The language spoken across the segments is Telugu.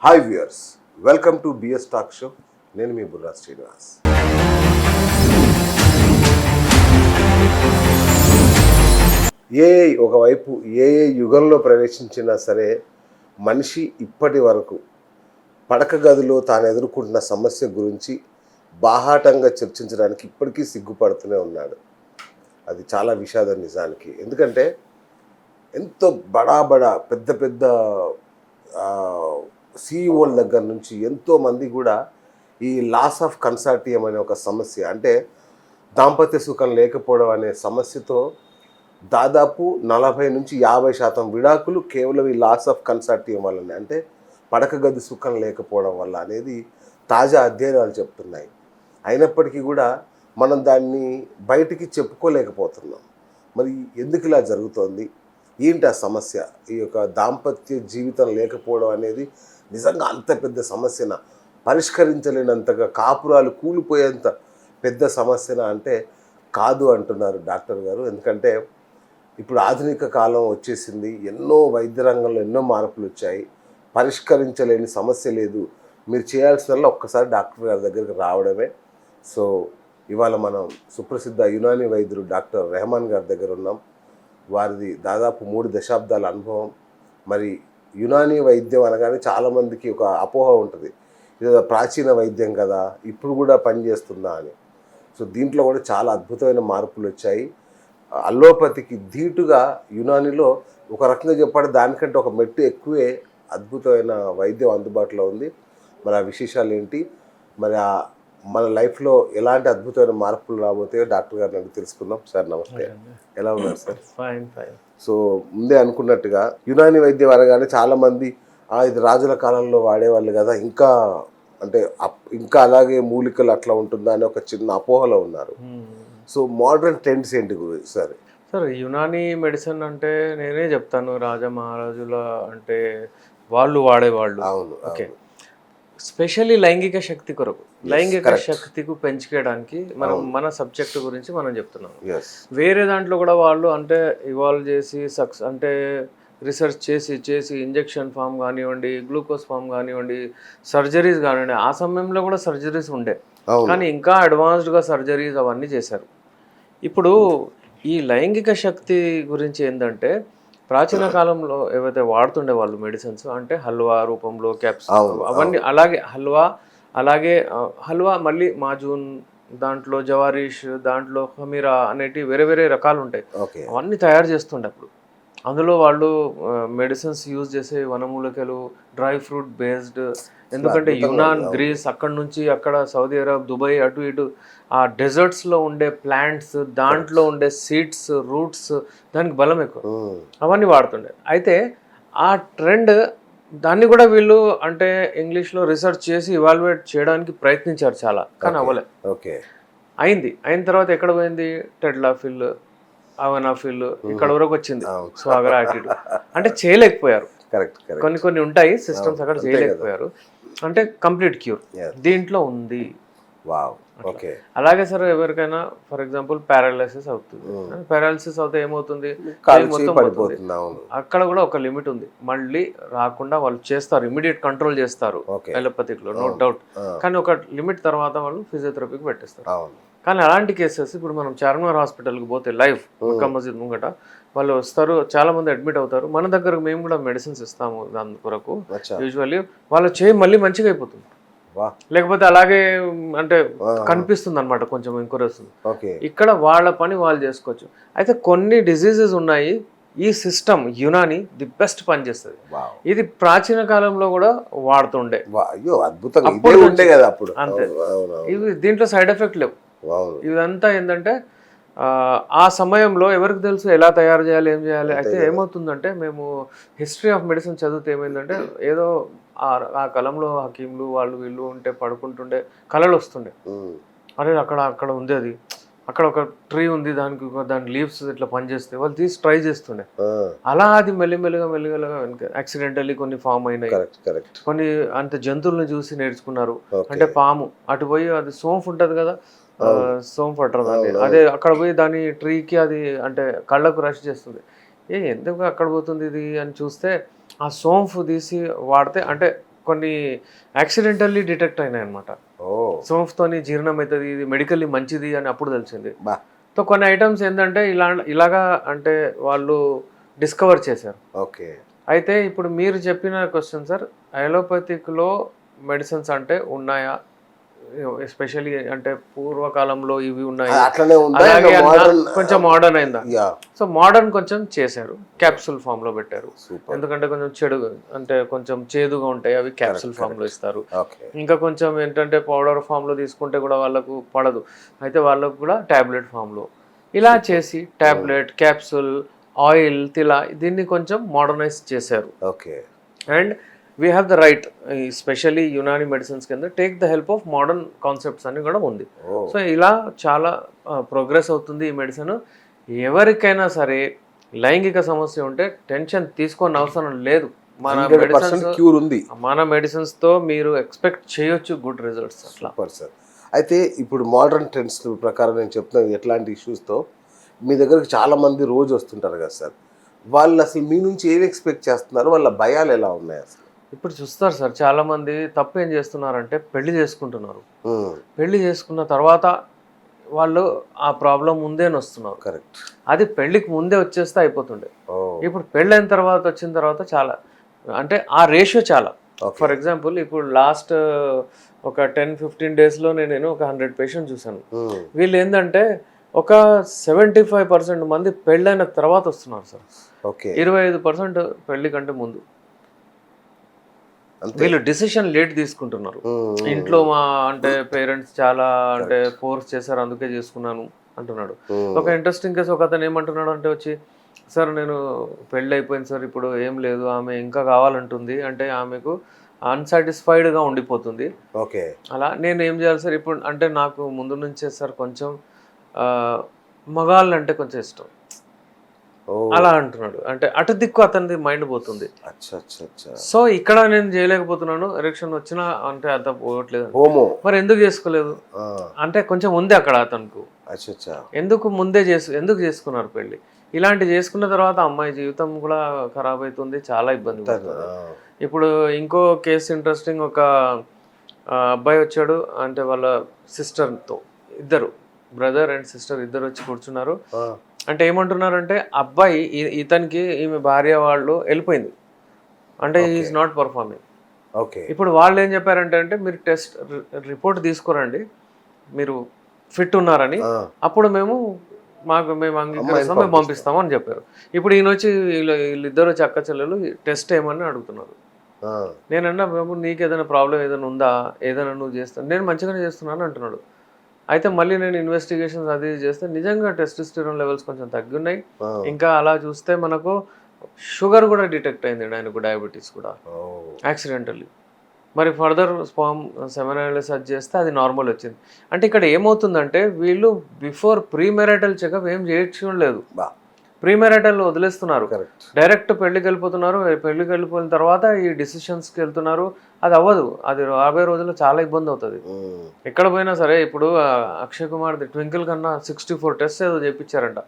Hi viewers, welcome to BS talk show. నేను మీ బుర్రా శ్రీనివాస్. ఒకవైపు ఏ యుగంలో ప్రవేశించినా సరే మనిషి ఇప్పటి వరకు పడక గదిలో తాను ఎదుర్కొంటున్న సమస్య గురించి బాహాటంగా చర్చించడానికి ఇప్పటికీ సిగ్గుపడుతూనే ఉన్నాడు. అది చాలా విషాదం నిజానికి. ఎందుకంటే ఎంతో బడా పెద్ద పెద్ద సిఇఓల దగ్గర నుంచి ఎంతోమంది కూడా ఈ లాస్ ఆఫ్ కన్సార్టియం అనే ఒక సమస్య, అంటే దాంపత్య సుఖం లేకపోవడం అనే సమస్యతో దాదాపు 40-50% విడాకులు కేవలం ఈ లాస్ ఆఫ్ కన్సార్టియం వల్లనే, అంటే పడక గది సుఖం లేకపోవడం వల్ల అనేది తాజా అధ్యయనాలు చెప్తున్నాయి. అయినప్పటికీ కూడా మనం దాన్ని బయటికి చెప్పుకోలేకపోతున్నాం. మరి ఎందుకు ఇలా జరుగుతోంది, ఏంటి ఆ సమస్య? ఈ యొక్క దాంపత్య జీవితం లేకపోవడం అనేది నిజంగా అంత పెద్ద సమస్యన, పరిష్కరించలేనంతగా కాపురాలు కూలిపోయేంత పెద్ద సమస్యన అంటే కాదు అంటున్నారు డాక్టర్ గారు. ఎందుకంటే ఇప్పుడు ఆధునిక కాలం వచ్చేసింది, ఎన్నో వైద్య రంగంలో ఎన్నో మార్పులు వచ్చాయి. పరిష్కరించలేని సమస్య లేదు. మీరు చేయాల్సిందల్లా ఒక్కసారి డాక్టర్ గారి దగ్గరికి రావడమే. సో ఇవాళ మనం సుప్రసిద్ధ యునానీ వైద్యులు డాక్టర్ రెహమాన్ గారి దగ్గర ఉన్నాం. వారిది దాదాపు 3 దశాబ్దాల అనుభవం. మరి యునానీ వైద్యం అనగానే చాలామందికి ఒక అపోహ ఉంటుంది, ఇది ప్రాచీన వైద్యం కదా, ఇప్పుడు కూడా పనిచేస్తుందా అని. సో దీంట్లో కూడా చాలా అద్భుతమైన మార్పులు వచ్చాయి. అల్లోపతికి ధీటుగా యునానీలో ఒక రకంగా చెప్పాడు, దానికంటే ఒక మెట్టు ఎక్కువే అద్భుతమైన వైద్యం అందుబాటులో ఉంది. మరి ఆ విశేషాలు ఏంటి, మరి మన లైఫ్లో ఎలాంటి అద్భుతమైన మార్పులు రాబోతాయో డాక్టర్ గారిని అడిగి తెలుసుకుందాం. సార్ నమస్తే, ఎలా ఉన్నారు సార్? ఫైన్. సో ముందే అనుకున్నట్టుగా యునానీ వైద్యం అనగానే చాలామంది ఇది రాజుల కాలంలో వాడేవాళ్ళు కదా, ఇంకా అలాగే మూలికలు అట్లా ఉంటుందా అని ఒక చిన్న అపోహలో ఉన్నారు. సో మోడర్న్ ట్రెండ్స్ ఏంటి గురించి సార్? యునానీ మెడిసిన్ అంటే నేనే చెప్తాను, రాజా మహారాజుల అంటే వాళ్ళు వాడేవాళ్ళు. అవును, ఓకే. స్పెషల్లీ లైంగిక శక్తి కొరకు, లైంగిక శక్తికి పెంచుకోవడానికి మన సబ్జెక్ట్ గురించి మనం చెప్తున్నాం. వేరే దాంట్లో కూడా వాళ్ళు అంటే ఇవాల్వ్ చేసి అంటే రీసెర్చ్ చేసి ఇంజెక్షన్ ఫామ్ కానివ్వండి, గ్లూకోజ్ ఫామ్ కానివ్వండి, సర్జరీస్ కానివ్వండి. ఆ సమయంలో కూడా సర్జరీస్ ఉండే, కానీ ఇంకా అడ్వాన్స్డ్గా సర్జరీస్ అవన్నీ చేశారు. ఇప్పుడు ఈ లైంగిక శక్తి గురించి ఏంటంటే, ప్రాచీన కాలంలో ఏవైతే వాడుతుండే వాళ్ళు మెడిసిన్స్, అంటే హల్వా రూపంలో క్యాప్సూల్ అవన్నీ, అలాగే హల్వా మళ్ళీ మాజూన్, దాంట్లో జవారీష్, దాంట్లో హమీరా అనేటివి వేరే వేరే రకాలు ఉంటాయి. అవన్నీ తయారు చేస్తుండే అప్పుడు. అందులో వాళ్ళు మెడిసిన్స్ యూజ్ చేసే వనమూలికలు, డ్రై ఫ్రూట్ బేస్డ్. ఎందుకంటే యునాన్, గ్రీస్, అక్కడ నుంచి అక్కడ సౌదీ అరబ్, దుబాయ్, అటు ఇటు ఆ డెజర్ట్స్లో ఉండే ప్లాంట్స్, దాంట్లో ఉండే సీడ్స్, రూట్స్, దానికి బలం ఎక్కువ, అవన్నీ వాడుతుండే. అయితే ఆ ట్రెండ్ దాన్ని కూడా వీళ్ళు అంటే ఇంగ్లీష్లో రీసెర్చ్ చేసి ఇవాల్యుయేట్ చేయడానికి ప్రయత్నించారు చాలా, కానీ అవ్వలే. అయిన తర్వాత ఎక్కడ పోయింది? టెడ్లాఫిల్, అవనాఫిల్, ఇక్కడ వరకు వచ్చింది. స్వాగర యాటిట్యూడ్ అంటే చేయలేకపోయారు. కొన్ని ఉంటాయి సిస్టమ్స్, అక్కడ చేయలేకపోయారు. అంటే కంప్లీట్ క్యూర్ దీంట్లో ఉంది. అలాగే సార్, ఎవరికైనా ఫర్ ఎగ్జాంపుల్ పారాలసిస్ అవుతుంది. పారాలసిస్ అవుతే ఏమవుతుంది? అక్కడ కూడా ఒక లిమిట్ ఉంది, మళ్ళీ రాకుండా వాళ్ళు చేస్తారు, ఇమీడియట్ కంట్రోల్ చేస్తారు ఎలోపతిక్లో, నో డౌట్. కానీ ఒక లిమిట్ తర్వాత వాళ్ళు ఫిజియోథెరపీకి పెట్టేస్తారు. కానీ అలాంటి కేసెస్ ఇప్పుడు మనం చార్మినార్ హాస్పిటల్కి పోతే లైవ్ మక్కా మస్జిద్ ముంగట వాళ్ళు వస్తారు, చాలా మంది అడ్మిట్ అవుతారు. మన దగ్గరకు మేము కూడా మెడిసిన్స్ ఇస్తాము దాని కొరకు. యూజువల్లీ వాళ్ళ చేయి మళ్ళీ మంచిగా అయిపోతుంది, లేకపోతే అలాగే అంటే కనిపిస్తుంది అనమాట, కొంచెం ఎంకరేజ్ వస్తుంది. ఇక్కడ వాళ్ళ పని వాళ్ళు చేసుకోవచ్చు. అయితే కొన్ని డిసీజెస్ ఉన్నాయి, ఈ సిస్టమ్ యునానీ ది బెస్ట్ పనిచేస్తుంది. ఇది ప్రాచీన కాలంలో కూడా వాడుతుండే, అంతే. ఇవి దీంట్లో సైడ్ ఎఫెక్ట్ లేవు. ఇదంతా ఏంటంటే ఆ సమయంలో ఎవరికి తెలుసు ఎలా తయారు చేయాలి, ఏం చేయాలి. అయితే ఏమవుతుందంటే, మేము హిస్టరీ ఆఫ్ మెడిసిన్ చదివితే ఏమైందంటే, ఏదో ఆ కాలంలో హకీంలు వాళ్ళు వీళ్ళు ఉంటే పడుకుంటుండే కళలు వస్తుండే, అరే అక్కడ ఉంది, అది అక్కడ ఒక ట్రీ ఉంది, దాని లీవ్స్ ఇట్లా పనిచేస్తే వాళ్ళు తీసి ట్రై చేస్తుండే. అలా అది మెల్లిమెల్లిగా యాక్సిడెంటల్లీ కొన్ని ఫామ్ అయినాయి. కొన్ని అంత జంతువులను చూసి నేర్చుకున్నారు. అంటే పాము అటు పోయి, అది సోంఫ్ ఉంటుంది కదా, సోంఫ్ అంటారు దాన్ని, అదే అక్కడ పోయి దాని ట్రీకి అది అంటే కళ్ళకు రష్ చేస్తుంది. ఎందుకు అక్కడ పోతుంది ఇది అని చూస్తే, ఆ సోంఫ్ తీసి వాడితే అంటే కొన్ని యాక్సిడెంటల్లీ డిటెక్ట్ అయినాయి అనమాట. ఓ సోంఫ్తోని జీర్ణం అవుతుంది, ఇది మెడికల్లీ మంచిది అని అప్పుడు తెలిసింది. బా సో కొన్ని ఐటమ్స్ ఏంటంటే ఇలాగా అంటే వాళ్ళు డిస్కవర్ చేశారు. ఓకే. అయితే ఇప్పుడు మీరు చెప్పిన క్వశ్చన్ సార్, అలోపతిక్లో మెడిసిన్స్ అంటే ఉన్నాయా, ఎస్పెషల్లీ అంటే పూర్వకాలంలో ఇవి ఉన్నాయి, అట్లనే ఉందా అలాగే మోడర్న్? కొంచెం మోడర్న్ అయిందా? యా సో మోడర్న్ కొంచెం చేశారు, క్యాప్సూల్ ఫామ్ లో పెట్టారు. సూపర్. ఎందుకంటే కొంచెం చెడు అంటే కొంచెం చేదుగా ఉంటాయి, అవి క్యాప్సూల్ ఫామ్ లో ఇస్తారు. ఓకే. ఇంకా కొంచెం ఏంటంటే పౌడర్ ఫామ్ లో తీసుకుంటే కూడా వాళ్ళకు పడదు, అయితే వాళ్ళకు కూడా టాబ్లెట్ ఫామ్ లో ఇలా చేసి టాబ్లెట్, క్యాప్సూల్, ఆయిల్, తిలా దీన్ని కొంచెం మోడర్నైజ్ చేశారు. Okay. And we have the right, specially Unani medicines కింద take the help of modern concepts అని కూడా ఉంది. సో ఇలా చాలా ప్రోగ్రెస్ అవుతుంది ఈ మెడిసిన్. ఎవరికైనా సరే లైంగిక సమస్య ఉంటే టెన్షన్ తీసుకోని అవసరం లేదు. మన 100% క్యూర్ ఉంది. మెడిసిన్స్తో మీరు ఎక్స్పెక్ట్ చేయొచ్చు గుడ్ రిజల్ట్స్. అట్లా సూపర్ సార్. అయితే ఇప్పుడు మోడర్న్ ట్రెండ్స్ ప్రకారం నేను చెప్తున్నాను ఎట్లాంటి ఇష్యూస్తో మీ దగ్గరకు చాలామంది రోజు వస్తుంటారు కదా సార్, వాళ్ళు అసలు మీ నుంచి ఏం ఎక్స్పెక్ట్ చేస్తున్నారు, వాళ్ళ భయాలు ఎలా ఉన్నాయి అసలు? ఇప్పుడు చూస్తారు సార్, చాలా మంది తప్పు ఏం చేస్తున్నారంటే పెళ్లి చేసుకుంటున్నారు. పెళ్లి చేసుకున్న తర్వాత వాళ్ళు ఆ ప్రాబ్లం ముందే వస్తున్నారు. కరెక్ట్. అది పెళ్లికి ముందే వచ్చేస్తే అయిపోతుండే. ఇప్పుడు పెళ్ళైన తర్వాత వచ్చిన తర్వాత చాలా అంటే ఆ రేషియో చాలా. ఫర్ ఎగ్జాంపుల్ ఇప్పుడు లాస్ట్ ఒక 10-15 డేస్లో నేను ఒక 100 పేషెంట్ చూసాను. వీళ్ళు ఏంటంటే ఒక 75% మంది పెళ్ళైన తర్వాత వస్తున్నారు సార్. ఓకే. 25% పెళ్లి కంటే ముందు. వీళ్ళు డిసిషన్ లేట్ తీసుకుంటున్నారు. ఇంట్లో మా అంటే పేరెంట్స్ చాలా అంటే ఫోర్స్ చేశారు, అందుకే చేసుకున్నాను అంటున్నాడు. ఒక ఇంట్రెస్టింగ్ కేసు, ఒక అతను ఏమంటున్నాడు అంటే వచ్చి, సార్ నేను పెళ్ళి అయిపోయింది సార్, ఇప్పుడు ఏం లేదు, ఆమె ఇంకా కావాలంటుంది, అంటే ఆమెకు అన్సాటిస్ఫైడ్గా ఉండిపోతుంది. ఓకే. అలా నేను ఏం చేయాలి సార్ ఇప్పుడు అంటే నాకు ముందు నుంచే సార్ కొంచెం మగాళ్ళు అంటే కొంచెం ఇష్టం అలా అంటున్నాడు. అంటే అటు దిక్కు అతనిది మైండ్ పోతుంది. సో ఇక్కడ నేను చేయలేకపోతున్నాను, ఎరెక్షన్ వచ్చినా అంటే అంత పోవట్లేదు. మరి ఎందుకు చేసుకోలేదు అంటే కొంచెం ఉంది అక్కడ అతనికి. ఎందుకు ముందే ఎందుకు చేసుకున్నారు పెళ్ళి? ఇలాంటి చేసుకున్న తర్వాత అమ్మాయి జీవితం కూడా ఖరాబ్ అవుతుంది, చాలా ఇబ్బంది పడుతుంది. ఇప్పుడు ఇంకో కేసు ఇంట్రెస్టింగ్, ఒక అబ్బాయి వచ్చాడు, అంటే వాళ్ళ సిస్టర్తో, ఇద్దరు బ్రదర్ అండ్ సిస్టర్ ఇద్దరు వచ్చి కూర్చున్నారు. అంటే ఏమంటున్నారంటే అబ్బాయి ఇతనికి ఈమె భార్య వాళ్ళు వెళ్ళిపోయింది, అంటే ఈజ్ నాట్ పర్ఫార్మింగ్. ఇప్పుడు వాళ్ళు ఏం చెప్పారంటే అంటే మీరు టెస్ట్ రిపోర్ట్ తీసుకురండి, మీరు ఫిట్ ఉన్నారని, అప్పుడు మేము అంగీకరిస్తాం, మేము పంపిస్తాము అని చెప్పారు. ఇప్పుడు ఈయన వచ్చి వీళ్ళిద్దరు వచ్చి అక్క చెల్లెలు టెస్ట్ ఏమని అడుగుతున్నారు. నేనన్నా మేము నీకు ఏదైనా ప్రాబ్లం ఏదైనా ఉందా, ఏదైనా నువ్వు చేస్తాను, నేను మంచిగానే చేస్తున్నాను అంటున్నాడు. అయితే మళ్ళీ నేను ఇన్వెస్టిగేషన్స్ అది చేస్తే నిజంగా టెస్టోస్టెరాన్ లెవెల్స్ కొంచెం తగ్గున్నాయి. ఇంకా అలా చూస్తే మనకు షుగర్ కూడా డిటెక్ట్ అయింది, ఆయనకు డయాబెటీస్ కూడా యాక్సిడెంటల్లీ. మరి ఫర్దర్ స్పామ్ సెమెన్ సర్చ్ చేస్తే అది నార్మల్ వచ్చింది. అంటే ఇక్కడ ఏమవుతుందంటే వీళ్ళు బిఫోర్ ప్రీ మెరైటల్ చెకప్ ఏం చేయడం లేదు, ప్రీ మెరైటల్ వదిలేస్తున్నారు, డైరెక్ట్ పెళ్లికి వెళ్ళిపోతున్నారు. పెళ్లికి వెళ్ళిపోయిన తర్వాత ఈ డిసిషన్స్కి వెళ్తున్నారు. అది అవ్వదు, అది రాబోయే రోజుల్లో చాలా ఇబ్బంది అవుతుంది. ఎక్కడ పోయినా సరే ఇప్పుడు అక్షయ్ కుమార్ ట్వింకిల్ కన్నా 64 టెస్ట్ ఏదో చేయించారంట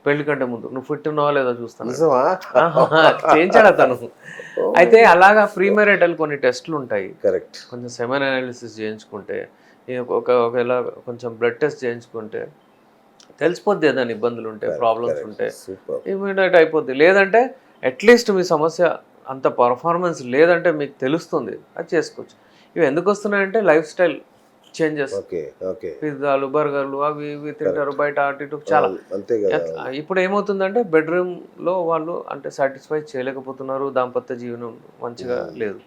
పెళ్లి కంటే ముందు. నువ్వు ఫిట్ ఉన్నావా లేదో చూస్తాను చేయించాడు అతను. అయితే అలాగా ప్రీ మెరైటల్ కొన్ని టెస్టులు ఉంటాయి, కొంచెం సెమెన్ అనాలిసిస్ చేయించుకుంటే, ఒకవేళ కొంచెం బ్లడ్ టెస్ట్ చేయించుకుంటే తెలిసిపోద్ది ఏదైనా ఇబ్బందులు ఉంటే, ప్రాబ్లమ్స్ ఉంటే ఇమీడియట్ అయిపోద్ది. లేదంటే అట్లీస్ట్ మీ సమస్య అంత పర్ఫార్మెన్స్ లేదంటే మీకు తెలుస్తుంది, అది చేసుకోవచ్చు. ఇవి ఎందుకు వస్తున్నాయంటే లైఫ్ స్టైల్ చేంజెస్. పిజ్జాలు, బర్గర్లు అవి ఇవి తింటారు బయట, అటు ఇటు చాలా. ఇప్పుడు ఏమవుతుందంటే బెడ్రూమ్లో వాళ్ళు అంటే సాటిస్ఫై చేయలేకపోతున్నారు, దాంపత్య జీవనం మంచిగా లేదు,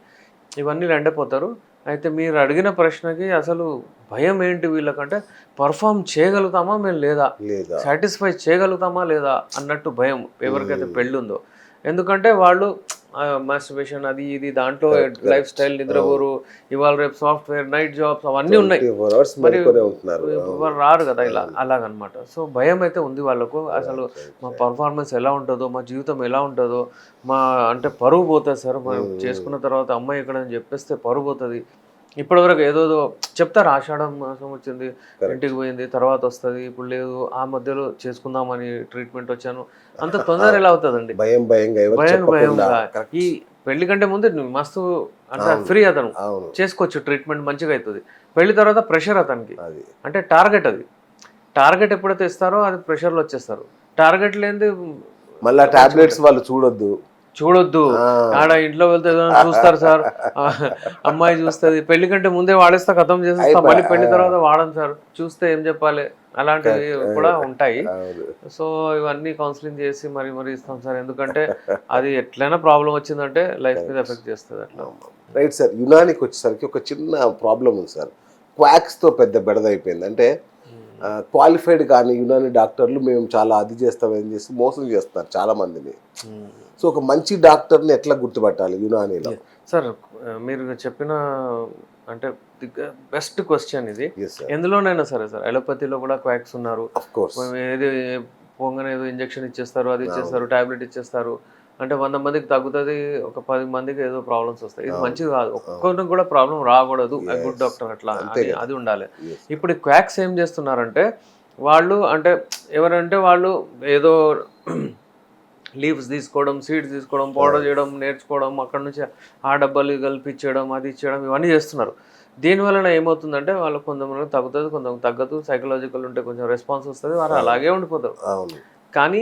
ఇవన్నీ రెండిపోతారు. అయితే మీరు అడిగిన ప్రశ్నకి అసలు భయం ఏంటి వీళ్ళకంటే పర్ఫామ్ చేయగలుగుతామా మేము లేదా, సాటిస్ఫై చేయగలుగుతామా లేదా అన్నట్టు భయం ఎవరికైతే పెళ్ళి ఉందో. ఎందుకంటే వాళ్ళు మాస్టర్బేషన్ అది ఇది దాంట్లో లైఫ్ స్టైల్, నిద్రపోరు, ఇవాళ రేపు సాఫ్ట్వేర్, నైట్ జాబ్స్ అవన్నీ ఉన్నాయి, మరి ఎవరు రారు కదా ఇలా అలాగనమాట. సో భయం అయితే ఉంది వాళ్ళకు, అసలు మా పర్ఫార్మెన్స్ ఎలా ఉంటుందో, మా జీవితం ఎలా ఉంటుందో, మా అంటే పరువు పోతుంది సార్, మనం చేసుకున్న తర్వాత అమ్మాయి ఎక్కడని చెప్పేస్తే పరువు పోతుంది. ఇప్పటివరకు ఏదోదో చెప్తారు, ఆషాఢం మాసం వచ్చింది, ఇంటికి పోయింది, తర్వాత వస్తుంది, ఇప్పుడు లేదు, ఆ మధ్యలో చేసుకుందామని ట్రీట్మెంట్ వచ్చాను, అంత తొందర ఎలా అవుతుందండి? భయంగా ఈ పెళ్లి కంటే ముందు మస్తు అంటే ఫ్రీ అతను అవును చేసుకోవచ్చు, ట్రీట్మెంట్ మంచిగా అవుతుంది. పెళ్లి తర్వాత ప్రెషర్ అతనికి, అది అంటే టార్గెట్ అది. టార్గెట్ ఎప్పుడైతే ఇస్తారో అది ప్రెషర్లో వచ్చేస్తారు. టార్గెట్ లేనిది మళ్ళీ టాబ్లెట్స్ వాళ్ళు చూడొద్దు. ఆడ ఇంట్లో వెళ్తే చూస్తారు సార్, అమ్మాయి చూస్తుంది, పెళ్లి కంటే ముందే వాడేస్తా, ఖతం చేసేస్తా, మళ్ళీ పెళ్లి తర్వాత వాడను సార్, చూస్తే ఏం చెప్పాలి, అలాంటివి కూడా ఉంటాయి. సో ఇవన్నీ కౌన్సిలింగ్ చేసి మరి ఇస్తాం సార్, ఎందుకంటే అది ఎట్లయినా ప్రాబ్లం వచ్చిందంటే లైఫ్ మీద ఎఫెక్ట్ చేస్తుంది అట్లా. Right sir. యునానికి వచ్చేసరికి ఒక చిన్న ప్రాబ్లం ఉంది సార్, క్వాక్స్తో పెద్ద బెడదైపోయింది. అంటే క్వాలిఫైడ్ కానీ యునాని డాక్టర్లు మేము చాలా అది చేస్తాం ఏం చేసి మోసం చేస్తున్నారు చాలా మందిని. సో ఒక మంచి డాక్టర్ని ఎట్లా గుర్తుపట్టాలి యునానీలో? సార్ మీరు చెప్పిన అంటే బెస్ట్ క్వశ్చన్ ఇది. ఎందులోనైనా సరే సార్, అలోపతిలో కూడా క్వాక్స్ ఉన్నారు. ఏది పొంగనే ఏదో ఇంజెక్షన్ ఇచ్చేస్తారు, అది ఇచ్చేస్తారు, టాబ్లెట్ ఇచ్చేస్తారు, అంటే 100 మందికి తగ్గుతుంది, ఒక 10 మందికి ఏదో ప్రాబ్లమ్స్ వస్తాయి. ఇది మంచిది కాదు, ఒక్కొక్కరికి కూడా ప్రాబ్లం రాకూడదు. గుడ్ డాక్టర్ అట్లా అది ఉండాలి. ఇప్పుడు క్వాక్స్ ఏం చేస్తున్నారంటే వాళ్ళు, అంటే ఎవరంటే వాళ్ళు ఏదో లీవ్స్ తీసుకోవడం, సీడ్స్ తీసుకోవడం, పౌడర్ చేయడం నేర్చుకోవడం, అక్కడ నుంచి ఆ డబ్బాలు కల్పించడం, అది ఇచ్చేయడం, ఇవన్నీ చేస్తున్నారు. దీనివలన ఏమవుతుందంటే వాళ్ళకి కొంతమంది తగ్గుతుంది, కొంతమంది తగ్గదు. సైకలాజికల్ ఉంటే కొంచెం రెస్పాన్స్ వస్తుంది, వారు అలాగే ఉండిపోతారు. కానీ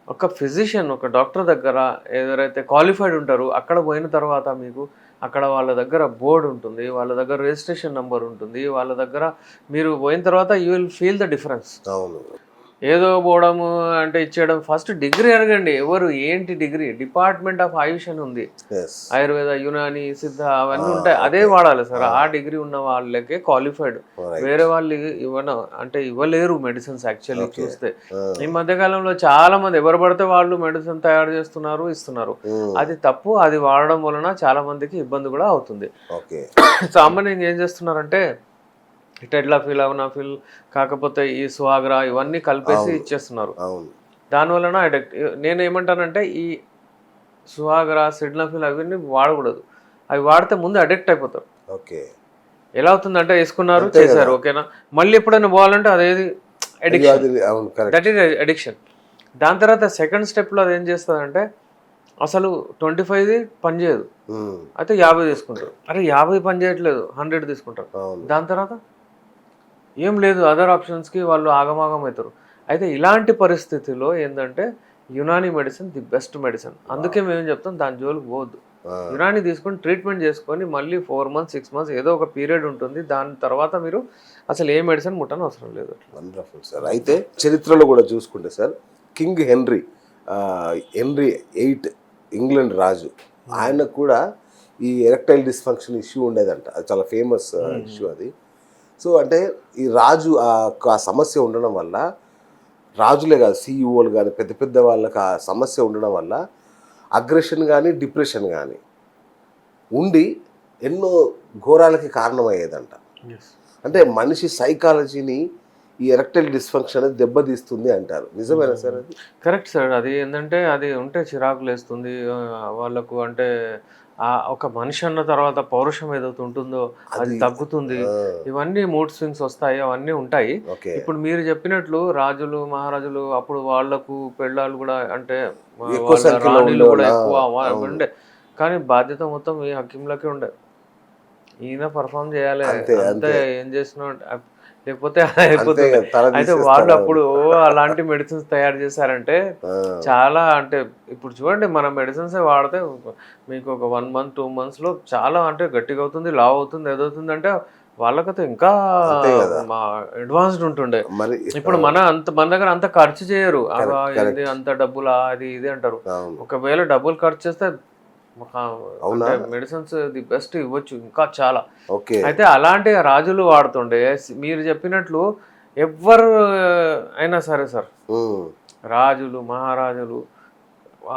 ఒక ఫిజిషియన్, ఒక డాక్టర్ దగ్గర ఎవరైతే క్వాలిఫైడ్ ఉంటారో అక్కడ పోయిన తర్వాత మీకు అక్కడ వాళ్ళ దగ్గర బోర్డు ఉంటుంది, వాళ్ళ దగ్గర రిజిస్ట్రేషన్ నెంబర్ ఉంటుంది, వాళ్ళ దగ్గర మీరు పోయిన తర్వాత you will feel the difference. ఏదో పోవడము అంటే ఇచ్చేయడం, ఫస్ట్ డిగ్రీ అడగండి. ఎవరు ఏంటి డిగ్రీ, డిపార్ట్మెంట్ ఆఫ్ ఆయుష్ అని ఉంది, ఆయుర్వేద, యునాని, సిద్ధ అవన్నీ ఉంటాయి, అదే వాడాలి సార్. ఆ డిగ్రీ ఉన్న వాళ్ళకే క్వాలిఫైడ్, వేరే వాళ్ళు ఇవ్వలేరు మెడిసిన్స్. యాక్చువల్లీ చూస్తే ఈ మధ్యకాలంలో చాలా మంది ఎవరు పడితే వాళ్ళు మెడిసిన్ తయారు చేస్తున్నారు, ఇస్తున్నారు. అది తప్పు. అది వాడడం వలన చాలా మందికి ఇబ్బంది కూడా అవుతుంది. సామాన్యంగా ఏం చేస్తున్నారంటే టెడ్లాఫిల్, అవనాఫిల్, కాకపోతే ఈ సువాగ్రా ఇవన్నీ కలిపేసి ఇచ్చేస్తున్నారు. దానివలన అడిక్ట్. నేను ఏమంటానంటే ఈ సువాగ్రా, సిడ్లాఫిల్ అవన్నీ వాడకూడదు. అవి వాడితే ముందు అడిక్ట్ అయిపోతారు. ఎలా అవుతుందంటే వేసుకున్నారు, చేశారు, ఓకేనా, మళ్ళీ ఎప్పుడైనా పోవాలంటే అదేది అడిక్షన్, దట్ ఈస్ అడిక్షన్. దాని తర్వాత సెకండ్ స్టెప్లో అది ఏం చేస్తుందంటే అసలు 25 పని చేయదు, అయితే 50 తీసుకుంటారు. అరే 50 పని చేయట్లేదు, 100 తీసుకుంటారు. దాని తర్వాత ఏం లేదు, అదర్ ఆప్షన్స్కి వాళ్ళు ఆగమాగం అవుతారు. అయితే ఇలాంటి పరిస్థితిలో ఏంటంటే Unani medicine the best medicine. అందుకే మేము చెప్తాం దాని జోలికి పోవద్దు. యునాని తీసుకొని ట్రీట్మెంట్ చేసుకొని మళ్ళీ 4 months 6 months ఏదో ఒక పీరియడ్ ఉంటుంది, దాని తర్వాత మీరు అసలు ఏ మెడిసిన్ ముట్టని అవసరం లేదు. Wonderful sir. అయితే చరిత్రలో కూడా చూసుకుంటే సార్, కింగ్ హెన్రీ 8 ఇంగ్లాండ్ రాజు, ఆయనకు కూడా ఈ ఎరెక్టైల్ డిస్ఫంక్షన్ ఇష్యూ ఉండేదంట. అది చాలా ఫేమస్ ఇష్యూ అది. సో అంటే ఈ రాజు ఆ సమస్య ఉండడం వల్ల, రాజులే కాదు సీఈఓలు కానీ పెద్ద పెద్ద వాళ్ళకి ఆ సమస్య ఉండడం వల్ల అగ్రెషన్ కానీ డిప్రెషన్ కానీ ఉండి ఎన్నో ఘోరాలకి కారణమయ్యేదంట. అంటే మనిషి సైకాలజీని ఈ ఎరెక్టైల్ డిస్ఫంక్షన్ అనేది దెబ్బతీస్తుంది అంటారు. నిజమేనా సార్? అది కరెక్ట్ సార్. అది ఏంటంటే అది ఉంటే చిరాకులు వేస్తుంది వాళ్ళకు. అంటే ఒక మనిషి అన్న తర్వాత పౌరుషం ఏదైతే ఉంటుందో అది తగ్గుతుంది. ఇవన్నీ మూడ్ స్వింగ్స్ వస్తాయి, అవన్నీ ఉంటాయి. ఇప్పుడు మీరు చెప్పినట్లు రాజులు, మహారాజులు అప్పుడు వాళ్లకు పెళ్ళాలు కూడా, అంటే రాణిలు కూడా ఎక్కువ ఉండే, కానీ బాధ్యత మొత్తం ఈ హకీంలకే ఉండే. ఈయన పర్ఫామ్ చేయాలి అంతే, ఏం చేసినా లేకపోతే అయిపోతుంది. అయితే వాళ్ళు అప్పుడు అలాంటి మెడిసిన్స్ తయారు చేశారంటే చాలా, అంటే ఇప్పుడు చూడండి మన మెడిసిన్స్ వాడితే మీకు ఒక 1 month 2 monthsలో చాలా అంటే గట్టిగా అవుతుంది, లావ్ అవుతుంది, ఏదవుతుంది. అంటే వాళ్ళకైతే ఇంకా అడ్వాన్స్డ్ ఉంటుండే. ఇప్పుడు మన దగ్గర అంత ఖర్చు చేయరు, అంత డబ్బులా అది ఇది అంటారు. ఒకవేళ డబ్బులు ఖర్చు చేస్తే మెడిసిన్స్ ది బెస్ట్ ఇవ్వచ్చు ఇంకా చాలా. అయితే అలాంటి రాజులు వాడుతుండే. మీరు చెప్పినట్లు ఎవరు అయినా సరే సార్, రాజులు, మహారాజులు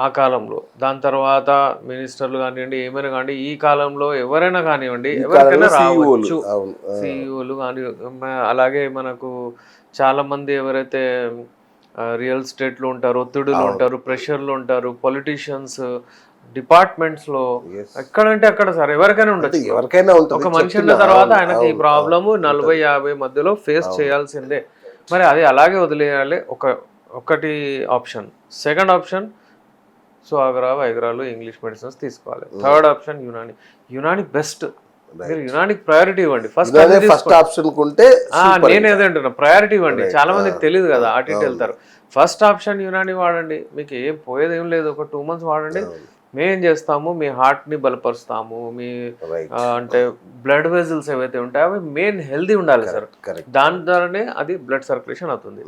ఆ కాలంలో, దాని తర్వాత మినిస్టర్లు కానివ్వండి, ఏమైనా కానివ్వండి, ఈ కాలంలో ఎవరైనా కానివ్వండి, ఎవరికైనా రావచ్చు. సీఈఓలు కానీ, అలాగే మనకు చాలా మంది ఎవరైతే రియల్ ఎస్టేట్లో ఉంటారు, ఒత్తిడిలో ఉంటారు, ప్రెషర్లో ఉంటారు, పొలిటీషియన్స్, డిపార్ట్మెంట్స్లో, ఎక్కడంటే అక్కడ సార్ ఎవరికైనా ఉండొచ్చు. ఎవరికైనా ఒక మనిషి అన్న తర్వాత ఆయనకి ఈ ప్రాబ్లము 40-50 మధ్యలో ఫేస్ చేయాల్సిందే. మరి అది అలాగే వదిలేయాలి. ఒకటి ఆప్షన్. సెకండ్ ఆప్షన్ సో ఆగ్రా వైగ్రాలు ఇంగ్లీష్ మెడిసిన్స్ తీసుకోవాలి. Third option Unani. Unani best. మీరు యునానికి ప్రయారిటీ ఇవ్వండి ఫస్ట్. ఫస్ట్ ఆప్షన్ కుంటే నేను ఏదో అంటున్నా, ప్రయారిటీ ఇవ్వండి. చాలా మందికి తెలియదు కదా, అటు ఇటు వెళ్తారు. ఫస్ట్ ఆప్షన్ యునాని వాడండి, మీకు ఏం పోయేది ఏం లేదు. ఒక 2 months వాడండి. మేం చేస్తాము, మీ హార్ట్ ని బలపరుస్తాము, మీ అంటే బ్లడ్ వెజల్స్ ఏవైతే ఉంటాయో అవి మెయిన్ హెల్దీ ఉండాలి సార్. దాని ద్వారానే అది బ్లడ్ సర్క్యులేషన్ అవుతుంది.